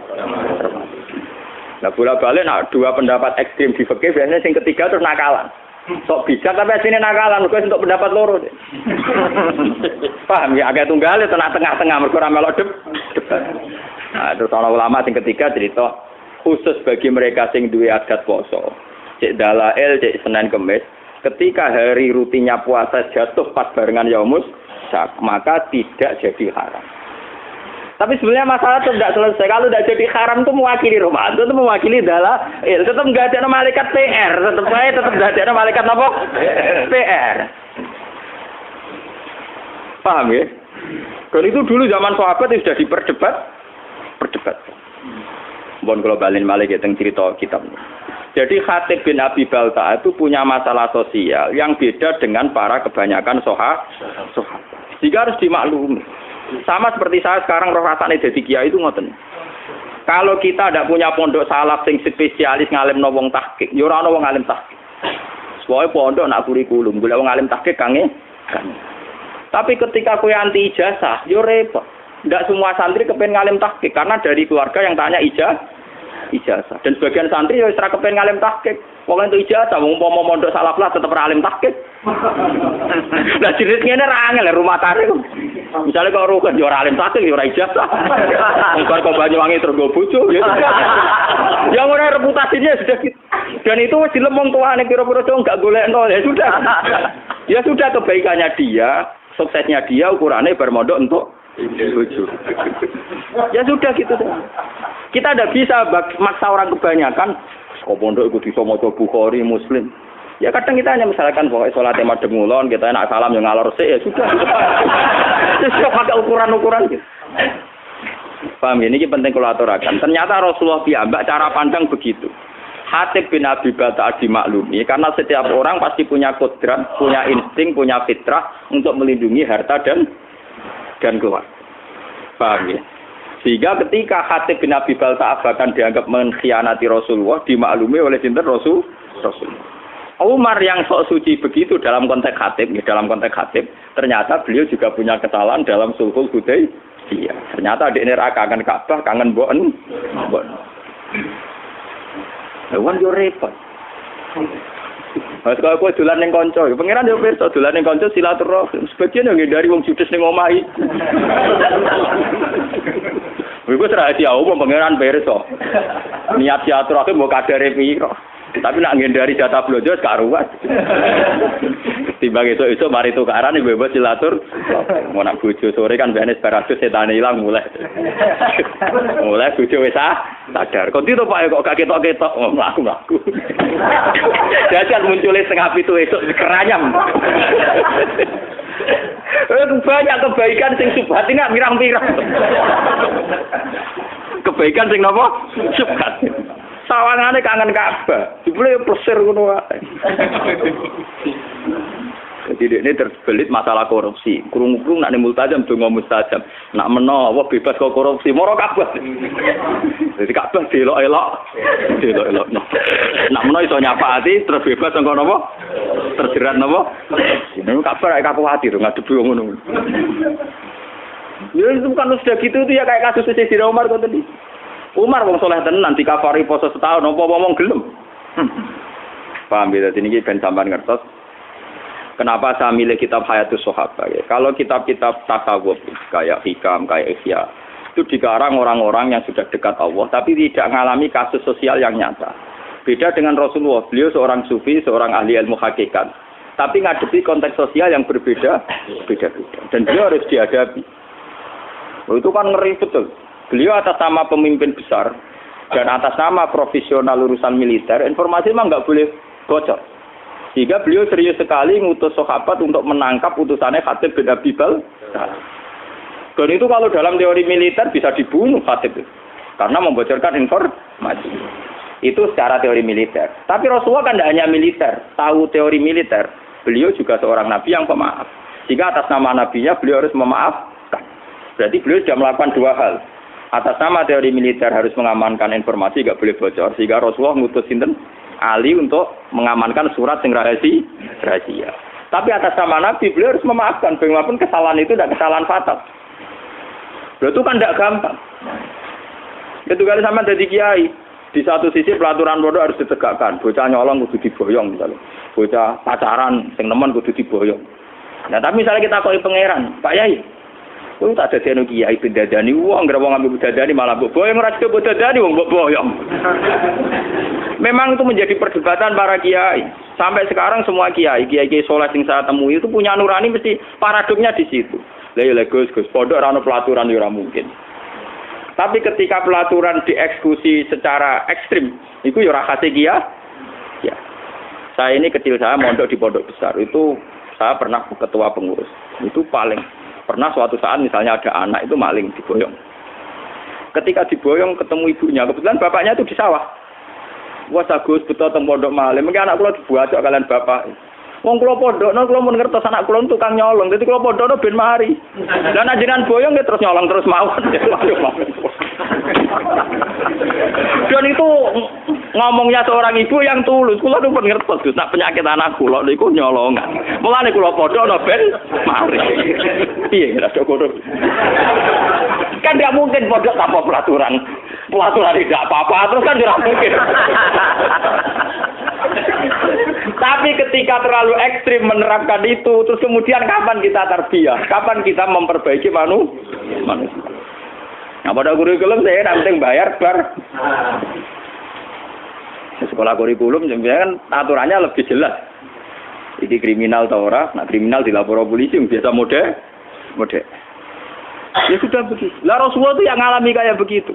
Nah bola-balik dua pendapat ekstrim di fikih biasanya yang ketiga terus nakalan. Sok bijak tapi asline nakalan mergo untuk pendapat loro. Paham ya agak tunggal itu tengah-tengah mergo ora melok debat. Nah terus ana ulama sing ketiga cerita khusus bagi mereka sing duwe adat poso. Cek dalail cek Senin Kamis ketika hari rutinnya puasa jatuh pas barengan Yaumus Syak maka tidak jadi haram. Tapi sebenarnya masalah itu tidak selesai. Kalau tidak jadi haram itu mewakili Ramadan, itu mewakili dalail. Tetap nggak ada malaikat PR, tetap nggak ada malaikat apa? PR. Paham ya? Dan itu dulu zaman sahabat itu sudah perdebat. Bon kalau balin malik tentang cerita kitab. Jadi Khatib bin Abi Balta itu punya masalah sosial yang beda dengan para kebanyakan sahabat. Jika harus dimaklumi. Sama seperti saya sekarang roh rasane dadi kiai itu ngoten. Kalau kita tidak punya pondok salaf sing spesialis ngalimno wong tahqiq, ya ora ana wong alim tahqiq. Soale pondok nak kurikulum, golek wong alim tahqiq kange. Tapi ketika kowe anti ijazah, yo repot. Ndak semua santri kepen ngalim tahqiq karena dari keluarga yang tanya ijazah. Dan sebagian santri yo ora kepen ngalim tahqiq. Wong entuk ijazah, wong umpama mondok salaf lah tetep alim tahqiq. Lah jenis ngene ra angel rumah tangga. Misalnya kalau rukun yo ora alim tahqiq yo ora ijazah. Engkar kok Banyuwangi terus go bojo ya. Yang ora reputasinya sudah gitu. Dan itu wis dilemong tuane pira-pira cowok enggak golekno ya sudah. Ya sudah kebaikannya dia, suksesnya dia ukurannya bermodok untuk bojo. Ya sudah gitu deh. Kita tidak bisa maksa orang kebanyakan kok pondok ikut iso maca Bukhari, Muslim. Ya kadang kita hanya misalkan pokoknya sholat madhep ngulon, kita enak salam yang ngalor sik ya sudah. Terus pakai ukuran-ukuran gitu. Paham ini penting kalau aturakan. Ternyata Rasulullah piyambak cara pandang begitu. Khatib bin Abi Balta dimaklumi karena setiap orang pasti punya kodrat, punya insting, punya fitrah untuk melindungi harta dan keluarga. Paham ya? Sehingga ketika Khatib bin Abi Balta akan dianggap mengkhianati Rasulullah, dimaklumi oleh sinten Rasul. Umar yang sok suci begitu dalam konteks Khatib, ternyata beliau juga punya kesalahan dalam sulhul Hudaybiyah. Ternyata di neraka kangen Ka'bah, kangen mbok. Lawan yo repot. Mas kalau aku dolan ning kanca, pengiran yo pirsa dolan ning kanca silaturahim. Sebagian yo ngindari wong judes ning omahe. Iku rahasia umum pengiran pirsa. Niat silaturahim mbok kadare piro. Tapi nak ngindari jatah blojo gak ruwet. Timbang itu mari tukaran bebas silatur. Mau nak bojo sore kan benes baratus setane ilang mulai bojo wis sadar. Kok itu Pak kok gak ketok-ketok mlaku. Dadi muncule setengah 7 esuk keranyam. Banyak kebaikan sing subhat ini pirang-pirang. Kebaikan sing napa? Subhat. Sawangane kangen Ka'bah. Jebule plesir ngono wae. Jadi ini terbelit masalah korupsi. Kurung-kurung nak multajam donga mustajab. Nak menawa bebas kok korupsi, moro Ka'bah. Jadi Ka'bah delok-elok. Nak menawa iso nyapaati terus bebas sangko napa? Terjerat napa? Ini Ka'bah rek kakuati to ngadepi wong ngono. Ya itu kan sudah gitu itu ya kayak kasus Sayyidina Umar kok tadi. Umar wong saleh tenan dikafari poso setahun apa ngomong gelem. Paham ya dadi niki ben sampean ngertos. Kenapa saya milih kitab Hayatus Sahabat ya? Kalau kitab-kitab tasawuf kayak Hikam, kayak Ihya itu dikarang orang-orang yang sudah dekat Allah tapi tidak mengalami kasus sosial yang nyata. Beda dengan Rasulullah, beliau seorang sufi, seorang ahli ilmu hakikat. Tapi ngadepi konteks sosial yang beda-beda. Dan beliau harus dihadapi. Itu kan ngeri betul. Beliau atas nama pemimpin besar dan atas nama profesional urusan militer, informasi memang nggak boleh bocor. Sehingga beliau serius sekali ngutus sahabat untuk menangkap utusannya Khatib bin Abi Balta. Dan itu kalau dalam teori militer bisa dibunuh Khatib itu. Karena membocorkan informasi. Itu secara teori militer. Tapi Rasulullah kan tidak hanya militer, tahu teori militer. Beliau juga seorang nabi yang pemaaf. Sehingga atas nama nabinya beliau harus memaafkan. Berarti beliau sudah melakukan dua hal. Atas nama teori militer harus mengamankan informasi, tidak boleh bocor. Sehingga Rasulullah ngutus sinten Ali untuk mengamankan surat yang rahasia. Tapi atas nama Nabi beliau harus memaafkan. Bagaimanapun kesalahan itu tidak kesalahan fatal. Beliau itu kan tidak gampang. Itu kali sama jadi kiai. Di satu sisi pelaturan pondok harus ditegakkan. Bocah nyolong kudu diboyong misalnya. Bocah pacaran sing nemen kudu diboyong. Nah, tapi misalnya kita koi pangeran, Pak Yai. Kowe tak dadekno kiai bendadani wong ngira wong ambil bendadani malah mbok boyong ora cukup bendadani wong mbok boyong. Memang itu menjadi perdebatan para kiai. Sampai sekarang semua kiai soleh sing saya temui itu punya nurani mesti paradoksnya di situ. Lah ya Gus pondok ora ono pelaturan ya ora mungkin. Tapi ketika pelaturan dieksekusi secara ekstrim, itu ya rahasia dia. Ya. Saya ini kecil saya mondok di pondok besar. Itu saya pernah ketua pengurus. Itu paling pernah suatu saat misalnya ada anak itu maling diboyong. Ketika diboyong ketemu ibunya, kebetulan bapaknya itu di sawah. Wah Gus betul teng pondok maling. Mungkin anak kula dibuat kalian bapak. Wong kula pondokno kula mun ngertos anak kula tukang nyolong. Dadi kula pondokno ben mari. Lah nek jenengan boyong ya terus nyolong terus mawon. Dan itu ngomongnya seorang ibu yang tulus. Kula tuh ngertos Gus, nak penyakit anak kula niku nyolongan. Mulane kula pondokno ben mari. Piye ora kono. Kan tidak mungkin pondok tanpa pelaturan. Pelaturan tidak apa-apa terus kan tidak mungkin. Tapi ketika terlalu ekstrim menerapkan itu, terus kemudian kapan kita tarbiyah? Kapan kita memperbaiki manusia? Nah, pada kurikulum saya nanti bayar bar. Sekolah kurikulum sebenarnya kan aturannya lebih jelas. Ini kriminal atau ora? Nah, kriminal dilapor polisi biasa mode. Ya sudah begitu. Lah Rasulullah itu yang ngalami kayak begitu.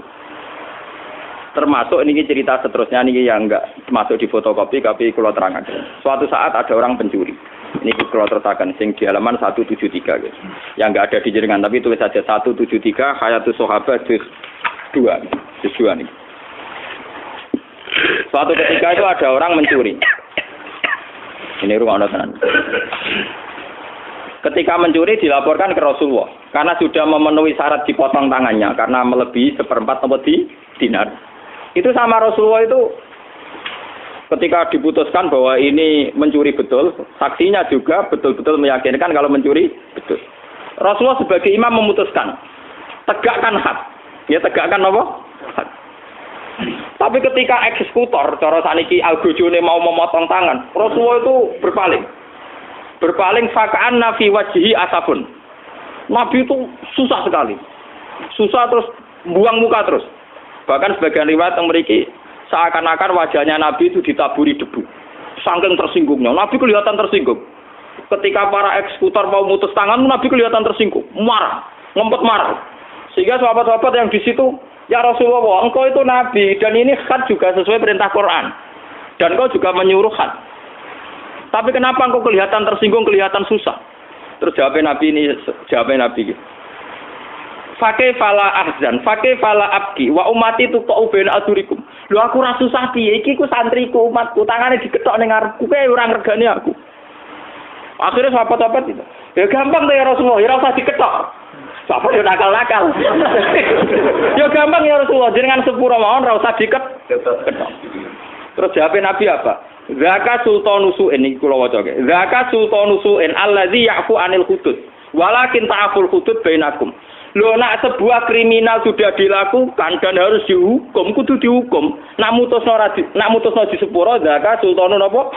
Termasuk ini cerita seterusnya ini yang enggak masuk di fotokopi tapi kalau terangkan. Suatu saat ada orang pencuri. Ini kalau terangkan sing di halaman 173 guys. Yang enggak ada di jaringan tapi tulis saja 173 Hayatus Sahabat juz 2 nih. Suatu ketika itu ada orang mencuri. Ini rumah tenan. Ketika mencuri dilaporkan ke Rasulullah karena sudah memenuhi syarat dipotong tangannya karena melebihi 1/4 atau dinar. Itu sama Rasulullah itu ketika diputuskan bahwa ini mencuri betul, saksinya juga betul-betul meyakinkan kalau mencuri betul. Rasulullah sebagai imam memutuskan, tegakkan had. Ya tegakkan apa? Had. Tapi ketika eksekutor, cara saniki al-bojone mau memotong tangan, Rasulullah itu berpaling faka'an nafi wajhi asabun. Nabi itu susah sekali. Susah terus buang muka terus. Bahkan sebagian riwayat yang memiliki seakan-akan wajahnya Nabi itu ditaburi debu. Saking tersinggungnya. Nabi kelihatan tersinggung. Ketika para eksekutor mau mutus tangan, Nabi kelihatan tersinggung. Marah. Ngempet marah. Sehingga sahabat-sahabat yang di situ, ya Rasulullah, engkau itu Nabi. Dan ini had juga sesuai perintah Quran. Dan engkau juga menyuruh had. Tapi kenapa engkau kelihatan tersinggung, kelihatan susah? Terus jawabnya Nabi. Fakih fala ahzan, fakih fala abki, wa umati tuqau baina adurikum. Lho aku ra susah piye iki ku santriku umatku, tangane diketok ning ngarepku kowe ora ngregani aku. Akhirnya sahabat-sahabat itu. Ya gampang to ya Rasulullah, ya ora usah diketok. Sahabat yo nakal-nakal. Ya gampang ya Rasulullah, jenengan sepuro mawon ora usah diketok. Terus jawab Nabi apa? Zaka sultanusu'in iki kula waca. Zaka sultanusu'in allazi ya'fu 'anil hudud. Walakin ta'aful hudud bainakum. Loh, nak sebuah kriminal sudah dilakukan dan harus dihukum, kudu dihukum. Nak mutusno di sepuro, zaka sultanun apa?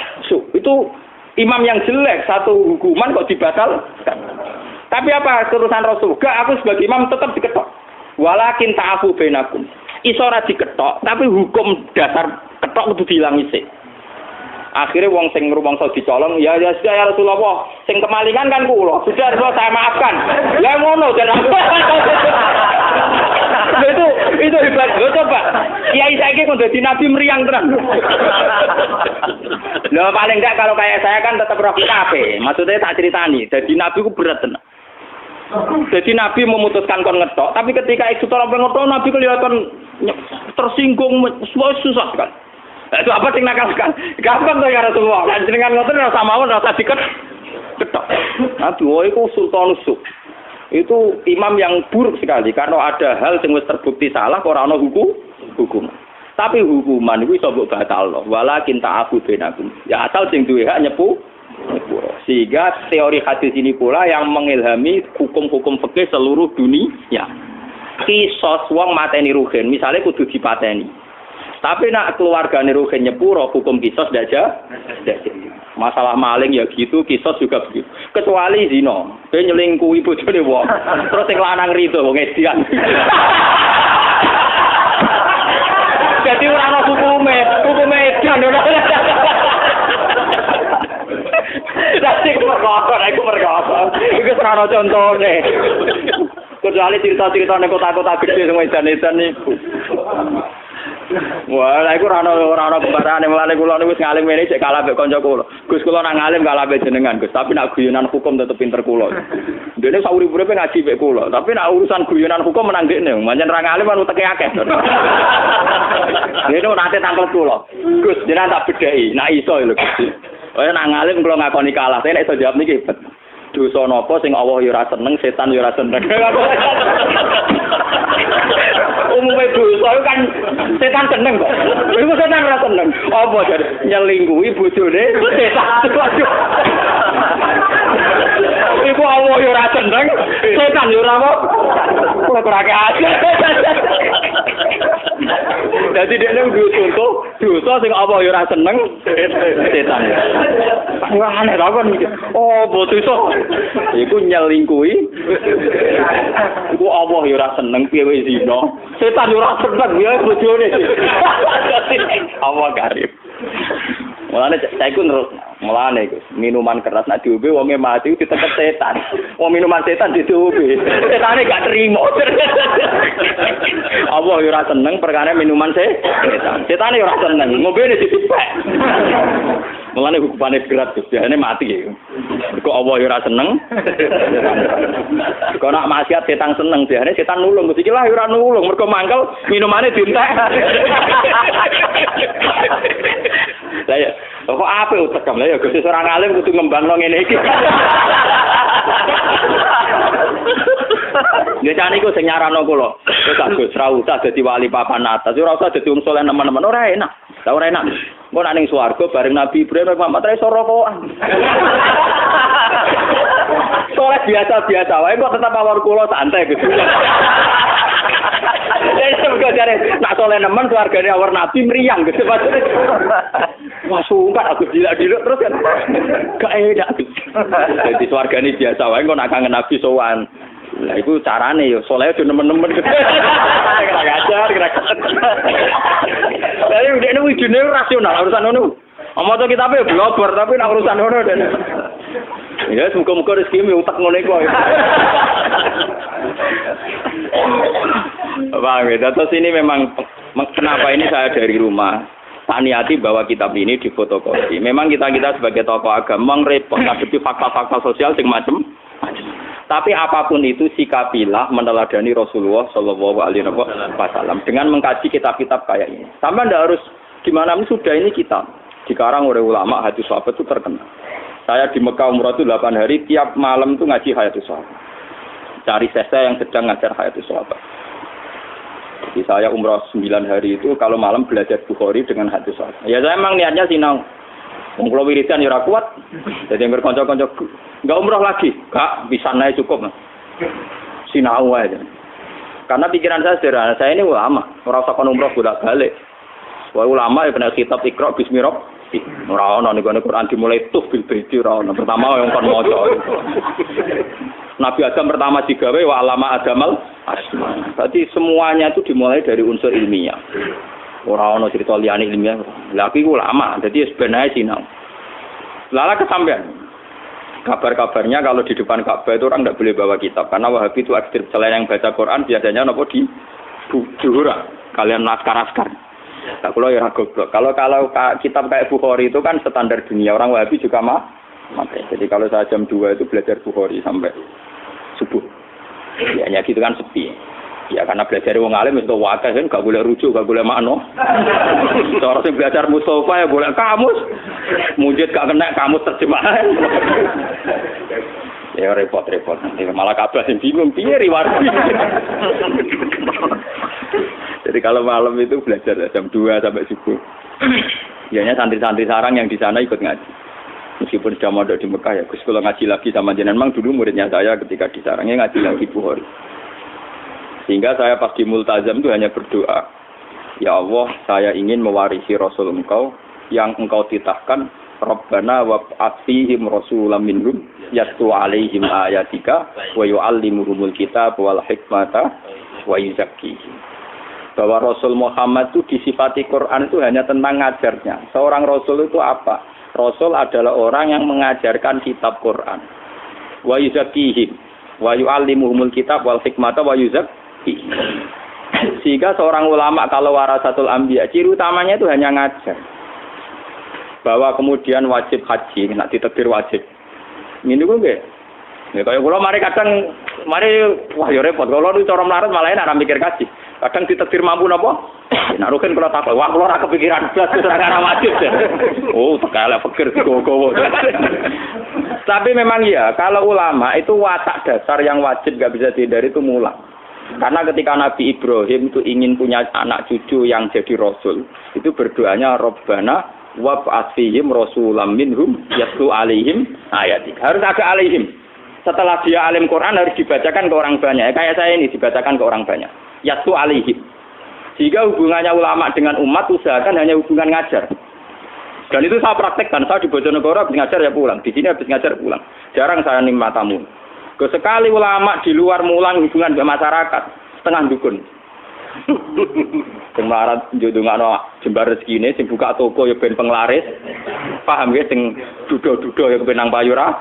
Itu imam yang jelek, satu hukuman kok dibatalkan. Tapi apa kerusan Rasul? Gak, aku sebagai imam tetap diketok. Walakin ta'afu bainakum. Iso ora diketok, tapi hukum dasar ketok kudu diilangi sik. Akhirnya wong sing rumangsa dicolong, ya sudah ya Rasulullah, sing kemalingan kan kula. Sudah saya maafkan. Lah ngono jan aku. itu hebat. Lho coba. Kiai saiki kok dadi nabi meriang tenan. Lho paling enggak kalau kayak saya kan tetap roh kabeh. Maksudnya tak ceritani, dadi nabi ku berat tenan. Jadi Nabi memutuskan kon ngetok, tapi ketika eksekutor ngetok, Nabi kelihatan tersinggung, susah kan. Itu apa sing nakal kan? Gampang to ya Rasulullah. Lan jenengan ngoten rasa mawon rasa diketok. Nabi iku sultan usuk. Itu imam yang buruk sekali karena ada hal sing wis terbukti salah ora ana hukum. Tapi hukuman iku iso mbok batalno. Walakin ta'afu bainakum. Ya asal sing duwe hak nyepu. Sehingga teori hadis ini pula yang mengilhami hukum-hukum fikih seluruh dunia. Kisos wong mateni rugen, misalnya kudu dipateni. Tapi nak keluargane ruhin nyepuro hukum kisos ndak aja. Masalah maling ya gitu, kisos juga begitu. Kecuali zina, kowe nyelingkuhi bojone wong. Terus sing lanang rido wong edian. Jadi ora ana hukume edian ora. Aku perkara. Iku ora ana contone. Kecuali cerita-cerita nek kota-kota gede sing edan-edan niku. Wah, lha iku ora ana pembarane mulane kula niku wis ngalim ngene cek kalah mek kanca kula. Gus kula nang ngalim kalah mek jenengan, Gus, tapi nak guyonan hukum tetep pinter kula. Dene sak urip-uripe ngaji mek kula, tapi nak urusan guyonan hukum menang dekne, pancen ra ngalim anu teke akeh. Dene nate tangkel kula. Gus, jenengan tak bedheki, nak iso lho Gus. Kaya nak ngalim kula ngakoni kalah, saya nek iso jawab niki bet. Dosa napa sing Allah ya ora seneng, setan ya ora seneng. Umume dosa kan setan seneng kok. Iku setan ora seneng. Apa jare nyelingkuhi bojone setan. Iku Allah ya ora seneng, setan ya ora apa. Kok ora aja. Dadi dekne kudu contoh dosa sing Allah ya ora seneng, setan ya. Wah aneh ta kon iki. Oh, dosa. Iku nyelingkuhi. Iku Allah ya ora seneng piye wae zina. Setan yo ora seneng ya bojone. Allah karib. Mulane saiki terus mulane Gus, minuman keras nak diombe wonge mati ditekep setan. Wong minuman setan diombe. Setane gak terima. Allah yo ora seneng perkara minuman setan. Setane yo ora seneng, ngombene ditipek. Mulane hukumane berat Gus, biasane mati ya. Kok Allah yo ora seneng. Kok nak maksiat setan seneng, biasane setan nulung. Gus iki lah yo ora nulung, mergo mangkel minumane dientek. Saya kok apa utek lah ya Gus ora ngalim kudu ngembangno ngene iki. Ya jane iku sing nyarano kula. Wis Gus ra usah dadi wali papan atas, ora usah dadi wong saleh nemen-nemen ora enak. Lah ora enak. Engko nek ning swarga bareng Nabi Ibrahim Muhammad ra iso rokokan. Saleh biasa-biasa wae kok tetap awar kula santai Gus. Semoga jare nak soleh nemen keluargane awar Nabi mriyang gitu maksudnya. Wah sungkan aku dilak-diluk terus kan. Gak enak. Jadi keluargane biasa wae kok nak kangen Nabi sowan. Lah iku carane yo soleh yo nemen-nemen gitu. Kira ngajar, kira. Lah iki ndekne wijine rasional urusan ngono. Maca kitabe blobor tapi nak urusan ngono den. Ya muga-muga rezeki utek ngono iku. Bang, terus ini memang kenapa ini saya dari rumah niati bahwa kitab ini difotokopi. Memang kita sebagai tokoh agama repot ngadepi fakta-fakta sosial sing macam. Tapi apapun itu sikapilah meneladani Rasulullah Shallallahu Alaihi Wasallam dengan mengkaji kitab-kitab kayak ini. Sampai ndak harus gimana sudah ini kitab dikarang oleh ulama hadis sahabat itu terkenal. Saya di Mekah umrah itu 8 hari tiap malam itu ngaji hadis sahabat. Cari sesa yang sedang ngajar hadis sahabat. Jadi saya umrah 9 hari itu kalau malam belajar Bukhari dengan hadis sahabat. Ya saya emang niatnya sinau. Wong kula wiridan ya ora kuat. Jadi yang berkonco-konco enggak umrah lagi. Kak, bisa naik cukup. Sinau aja. Karena pikiran saya sederhana, saya ini ulama, ora usah kon umrah bolak-balik. Wah ulama ya kena kitab Iqra bismillah. Ora ono ning Quran dimulai tuh bil baiti ora ono. Pertama yang kon maca. Nabi Adam pertama digawe wa alama adamal asma. Berarti semuanya itu dimulai dari unsur ilmiah. Ora ono cerita liyane ilmiah. Lah iki ulama, dadi wis ben ae sinau. Lala kesampean. Kabar-kabarnya kalau di depan Ka'bah itu orang tidak boleh bawa kitab karena Wahabi itu ekstrim. Selain yang baca Quran biasanya nopo di juhura kalian naskar-naskar. Nah, kalau ya goblok. Kalau kitab kayak Bukhari itu kan standar dunia, orang Wahabi juga mati. Jadi kalau saya jam 2 itu belajar Bukhari sampai subuh. Ya hanya gitu kan sepi. Ya karena belajar wong alim itu wadah kan gak boleh rujuk, gak boleh makno. Cara sing belajar Mustafa ya boleh kamus. Mujid gak kena kamus terjemahan. Ya repot-repot. Malah kabeh sing bingung piye riwayat. Jadi kalau malam itu belajar jam 2 sampai subuh. Biasanya santri-santri sarang yang di sana ikut ngaji. Meskipun sudah mondok di Mekah ya, Gus kalau ngaji lagi sama jenengan memang dulu muridnya saya ketika di sarangnya ngaji lagi Bukhari. Sehingga saya pas di Multazam itu hanya berdoa. Ya Allah, saya ingin mewarisi Rasul Engkau yang Engkau titahkan, Rabbana wab'ats fihim rasulam minhum yatlu 'alaihim ayatika wa yu'allimuhumul kitab wal hikmata wa yuzakkihim. Bahwa Rasul Muhammad itu disifati Quran itu hanya tentang ngajarnya. Seorang Rasul itu apa? Rasul adalah orang yang mengajarkan kitab Quran. Wa yuzakkihim wa yu'allimuhumul kitab wal hikmata wa yuzakkihim. Sehingga seorang ulama kalau warasatul anbiya, ciri utamanya itu hanya ngajar. Bahwa kemudian wajib haji, nak ditakdir wajib. Ini kok nggih. Ya kaya kula mari kadang wah ya repot. Kalau nu cara melarat malah enak mikir kaji. Kadang ditakdir mampu napa? Nak rugen kula takok, wah kula ora kepikiran blas ora wajib. Oh, sekali pikir gowo-gowo. Tapi memang ya, kalau ulama itu watak dasar yang wajib enggak bisa dihindari itu mulang. Karena ketika Nabi Ibrahim itu ingin punya anak cucu yang jadi rasul, itu berdoanya Rabbana wab'ats fihim rasulam minhum yatlu 'alaihim ayatik. Harus ada alaihim. Setelah dia alim Quran harus dibacakan ke orang banyak. Kayak saya ini dibacakan ke orang banyak. Yatlu 'alaihim. Sehingga hubungannya ulama dengan umat usahakan hanya hubungan ngajar. Dan itu saya praktekkan. Saya di Bojonegoro habis ngajar ya pulang. Di sini habis ngajar pulang. Jarang saya nimah tamu. Sekali ulama di luar mulang hubungan dengan masyarakat, setengah dukun. Sing melarat njodongano jembar rezekine, sing buka toko ya ben penglaris. Paham ya sing dudo-dudo ya benang payura.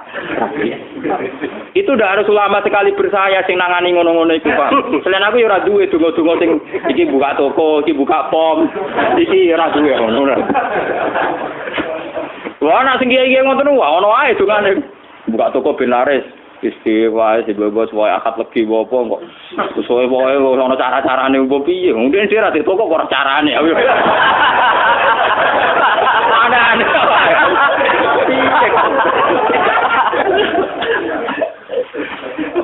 Itu ndak harus ulama sekali bersaya sing nangani ngono-ngono iku, Pak. Selain aku ya ora duwe donga-donga sing iki buka toko, iki buka pom, iki ora duwe ngono. Wah, nek sing kiye-kiye ngoten wae ono ae dongane. Buka toko ben laris. Istiwa, si bebas, wae akad legi apa kok. Sesuai wae ono cara-carane opo piye. Mungkin sira ditoko kok ora carane. Ana-ana.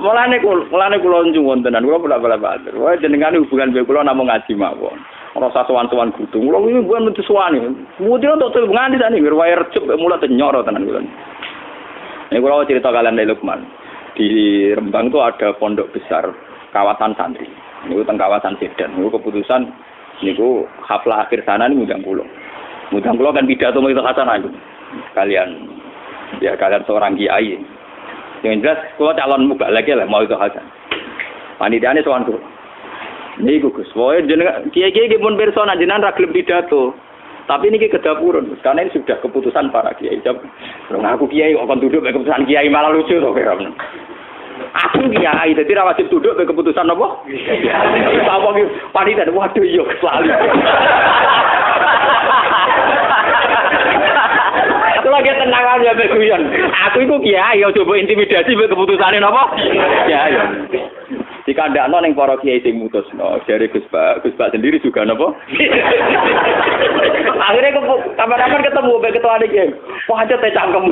Mulane kula njung wontenan, kula bola-bola. Wae jenengane hubungan mbek kula namung ngaji mawon. Ora usah sowan-sowan gudung. Kula iki bukan metu suwani. Mudine tok nganti tani wae recep mulai tenyoro tenan kula. Ini kalau cerita kalian dari Lukman. Di Rembang itu ada pondok besar kawasan santri. Ini teng kawasan Sedan. Ini keputusan ini haflah akhir sana ini ngundang pulau kan pidato itu hasanah itu. Kalian seorang kiai. Yang jelas kalau calon mubalek lah mau itu hasan. Panitiane sowan tuh. Ini Gus. Woe jeneng kiai-kiai pun persona jenengan ra gelem pidato. Tapi ini kedapurun, karena ini sudah keputusan para kiai. Aku kiai kok akan duduk keputusan kiai malah lucu toh. Aku kiai, jadi ra wajib duduk keputusan apa? Apa panitia waduh yo selalu. Aku lagi tenang aja mbek guyon. Aku iku kiai yo coba intimidasi mbek keputusane napa? Kiai. Dikandakno ning para kiai sing mutusno, jare Gus Pak sendiri juga napa? Akhirnya kapan-kapan ketemu mbek ketua iki. Wah, aja teh cangkem.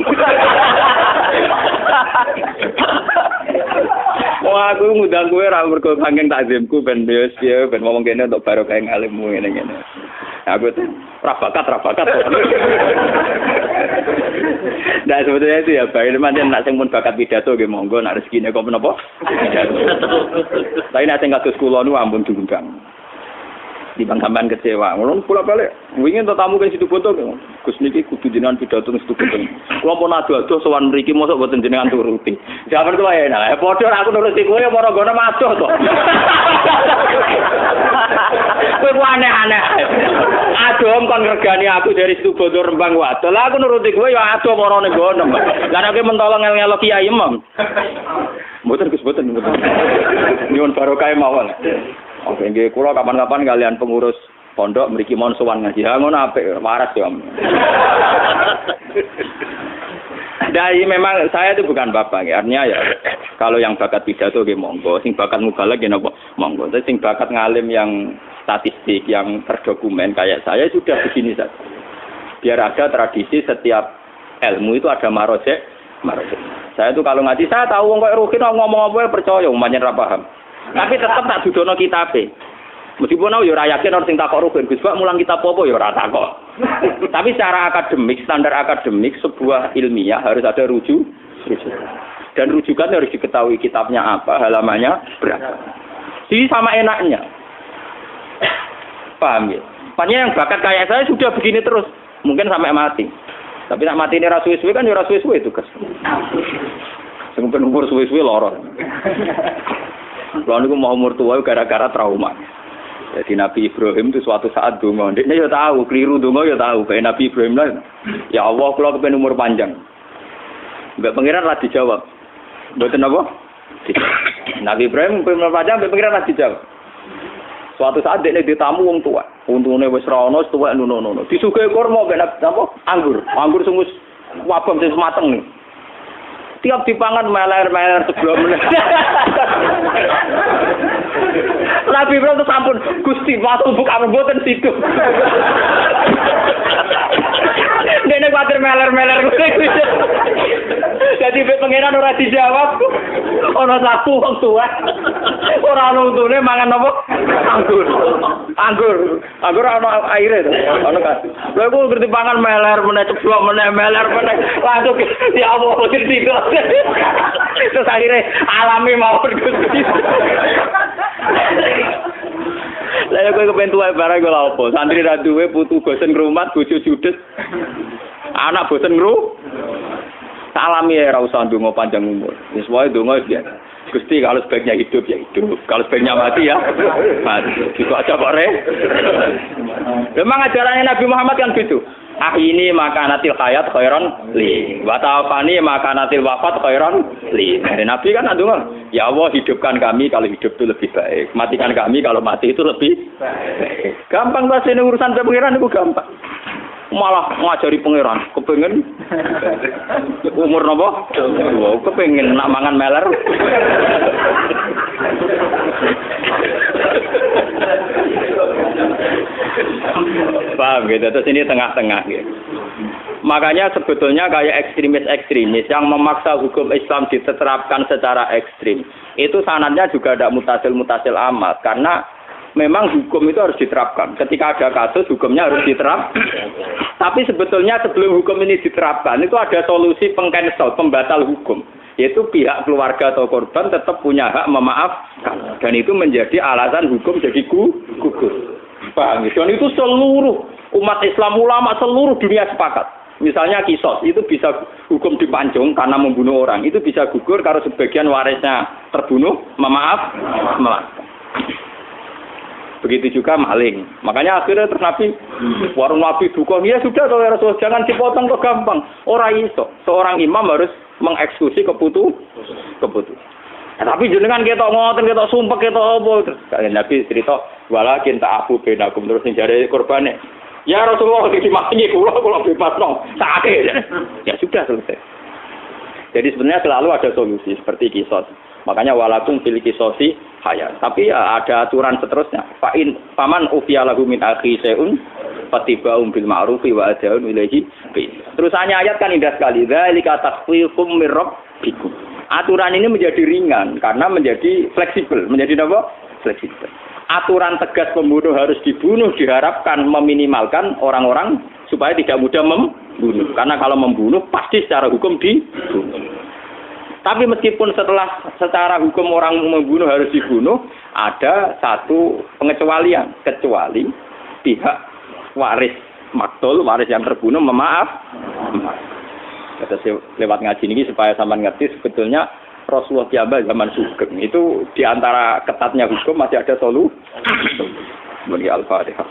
Wah, aku ngundang kowe ra mergo saking takzimku ben wis piye ben ngomong kene untuk barokah ngalimmu ngene-ngene. Aku tuh rabakat. Nah sebetulnya itu ya baik teman-teman nak sing pun bakat pidato nggih monggo nak rezekine kok menapa? Tapi nek sing kados kula nu ampun diundang. Di bangkaman kecewa. Ngono pula balik. Wingi entuk tamu kan situ foto. Gus niki kudu jenengan pidato nang situ foto. Kula pun ado-ado sowan mriki mosok boten jenengan turuti. Jawaban kuwi enak. Padha aku nuruti kowe ora ngono madoh to. Kowe aneh-aneh. Adom kon ngregani aku dari situ foto Rembang wae. Lah aku nuruti kowe ya ado ora ning ngono. Lah nek mentolo ngel-ngelo kiai imam. Mboten Gus mboten. Nyuwun barokah mawon. Oke, nggih kula kapan-kapan kalian pengurus pondok mriki mon sowan ngaji. Ha ngono apik, waras ya. Dari memang saya itu bukan bapak, ya. Artinya ya kalau yang bakat pidato nggih monggo, sing bakat mubalek nggih napa monggo. Tapi sing bakat ngalim yang statistik yang terdokumen kayak saya sudah begini saja. Biar ada tradisi setiap ilmu itu ada marojek. Saya itu kalau ngaji saya tahu wong kok rugi ngomong apa percaya umpamane ra paham. Tapi tetap tak dudono kitabe. Meskipun aku ya ora yakin orang sing takok rugen Gus Pak mulang kitab apa ya ora takok. Tapi secara akademik, standar akademik sebuah ilmiah harus ada rujuk. Dan rujukan harus diketahui kitabnya apa, halamannya berapa. Jadi sama enaknya. Paham ya? Makanya yang bakat kayak saya sudah begini terus, mungkin sampai mati. Tapi nak mati ini suwe-suwe kan ya suwe-suwe tugas. Sing umur suwe-suwe lara. Kalau niku mau umur tua gara-gara trauma. Jadi Nabi Ibrahim itu suatu saat donga, dia ya tahu, keliru donga ya tahu. Kayak Nabi Ibrahim lah, ya Allah kalau kepen umur panjang. Mbak Pangeran lah dijawab. Mboten apa? Nabi Ibrahim umur panjang, Mbak Pangeran lah dijawab. Suatu saat dia ditamu wong tua. Untune wis ra ono, tuwek nuno-nuno. Disuguhi kurma ben apa? Anggur. Anggur sungguh wabam sing mateng nih. Tiap dipangan meler-meler sebelum meneh. Nabi Ibrahim itu sampun Gusti waktu buka mboten situ. Dene kuwatir meler-meler. Jadi pengenan ora dijawab. Ana sapu wong tuwa. Ora ono untune mangan apa? Anggur ana aire to. Ono kan. Lha kok ngerti pangan meler meneh ceblok meneh meler meneh. Waduh ya Allah Gusti. Terus akhirnya alami mawon Gusti. Lah kowe kepen tuwa barang kok lha opo? Santri ra duwe putu bosen ngrumat, bojo judes. Anak bosen ngru. Alami ya ora usah ndonga panjang umur. Wis wae ndonga ya. Gusti kalau sebaiknya hidup ya hidup. Kalau sebaiknya mati ya mati. Gitu aja kok re. Memang ajarannya Nabi Muhammad kan gitu. Ini makanatil hayat khairan li. Wa ta'afani makanatil wafat khairan li. Nabi kan ndonga, ya Allah hidupkan kami kalau hidup itu lebih baik. Matikan kami kalau mati itu lebih baik. Gampang bahasa ini urusan pengiran itu gampang. Malah ngajari pangeran, kepengen umur napa? Wow, kepengen nak mangan meler. Paham gitu, terus ini tengah-tengah gitu. Makanya sebetulnya kayak ekstremis-ekstremis yang memaksa hukum Islam diterapkan secara ekstrim, itu sanadnya juga ada mutasil amat, karena memang hukum itu harus diterapkan. Ketika ada kasus, hukumnya harus diterapkan. Tapi sebetulnya sebelum hukum ini diterapkan, itu ada solusi pengcancel, pembatal hukum. Yaitu pihak keluarga atau korban tetap punya hak memaafkan. Dan itu menjadi alasan hukum jadi gugur. Paham? Dan itu seluruh umat Islam, ulama seluruh dunia sepakat. Misalnya kisos, itu bisa hukum dipancung karena membunuh orang. Itu bisa gugur kalau sebagian warisnya terbunuh, memaafkan. Begitu juga maling. Makanya akhirnya terus Nabi, warung Nabi dukung, ya sudah kalau Rasul jangan dipotong kok gampang. Orang iso. Seorang imam harus mengeksekusi keputusan. Tapi jenengan ketok ngoten, ketok sumpah, ketok apa. Terus Nabi cerita, walakin ta'afu bainakum terus njare korbane. Ya Rasulullah dikimaki kula bebas dong. Sakit. Ya sudah selesai. Jadi sebenarnya selalu ada solusi seperti kisos. Makanya walakum fil kisosi hayat. Tapi ya ada aturan seterusnya. Paman ufiya lahu min akhi syai'un fatiba'um bil ma'rufi wa ada'un ilaihi bi. Terusannya ayat kan indah sekali. Dzalika takhfifum mir rabbikum. Aturan ini menjadi ringan karena menjadi fleksibel. Menjadi apa? Fleksibel. Aturan tegas pembunuh harus dibunuh diharapkan meminimalkan orang-orang supaya tidak mudah membunuh. Karena kalau membunuh pasti secara hukum dibunuh. Tapi meskipun secara hukum orang membunuh harus dibunuh, ada satu pengecualian, kecuali pihak waris maktul, waris yang terbunuh memaafkan. Lewat ngaji ini supaya sampean ngerti sebetulnya Rasulullah Tiaba zaman Sugeng itu diantara ketatnya hukum masih ada solusi. Bagi Al-Fatihah.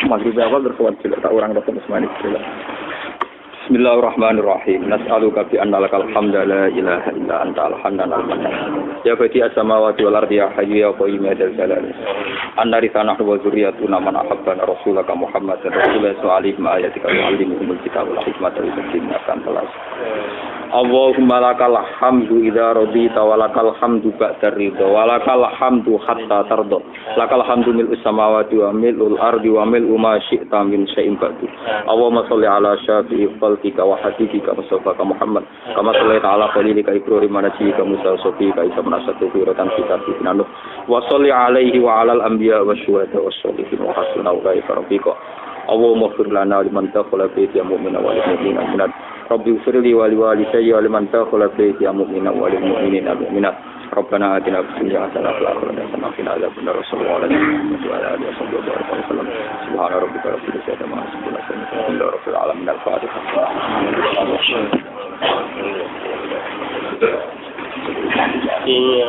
Maghrib awal berkuat jelas tak orang dapat semuanya jelas. Bismillahirrahmanirrahim. Nas'aluka bi anna lakal hamda la ilaha illa anta al-hanan al-mannan. Ya badi as-samawati wal ardi ya hayyu ya qayyum ya dzal jalal. Anna risana wa zurriyatuna man ahabbana rasulaka Muhammad rasulullah sallallahu alaihi ayatika wa alimuhumul kitab wal hikmata wa yuzakkihim akan telas. Allahumma lakal hamdu idza radita wa lakal hamdu ba'da ridha wa lakal hamdu hatta tarda. Lakal hamdu mil'us samawati wa mil'ul ardi wa mil'u ma syi'ta min syai'in ba'du. Allahumma shalli ala syafi'i fal khalqika wa habibika Mustafa Muhammad kama sallaita ala khalilika Ibrahim wa nabiyyika Musa wa sofika Isa manasatu firatan kita nuh wa sholli alaihi wa alal anbiya wa syuhada wa sholihin wa hasuna ulaika rafiqa Allahumma ighfir lana liman dakhala baiti mu'mina wal mu'minina minat Rabbi ighfirli wa liwalidayya liman dakhala baiti mu'mina wal mu'minina minat Rabbana atina fid dunya hasanah wa fil akhirati hasanah wa qina adzabannar sallallahu alaihi wa ala alihi wasallam subhana rabbika rabbil izzati amma yasifun wa salamun ala rabbil alamin al-fatihah Iya,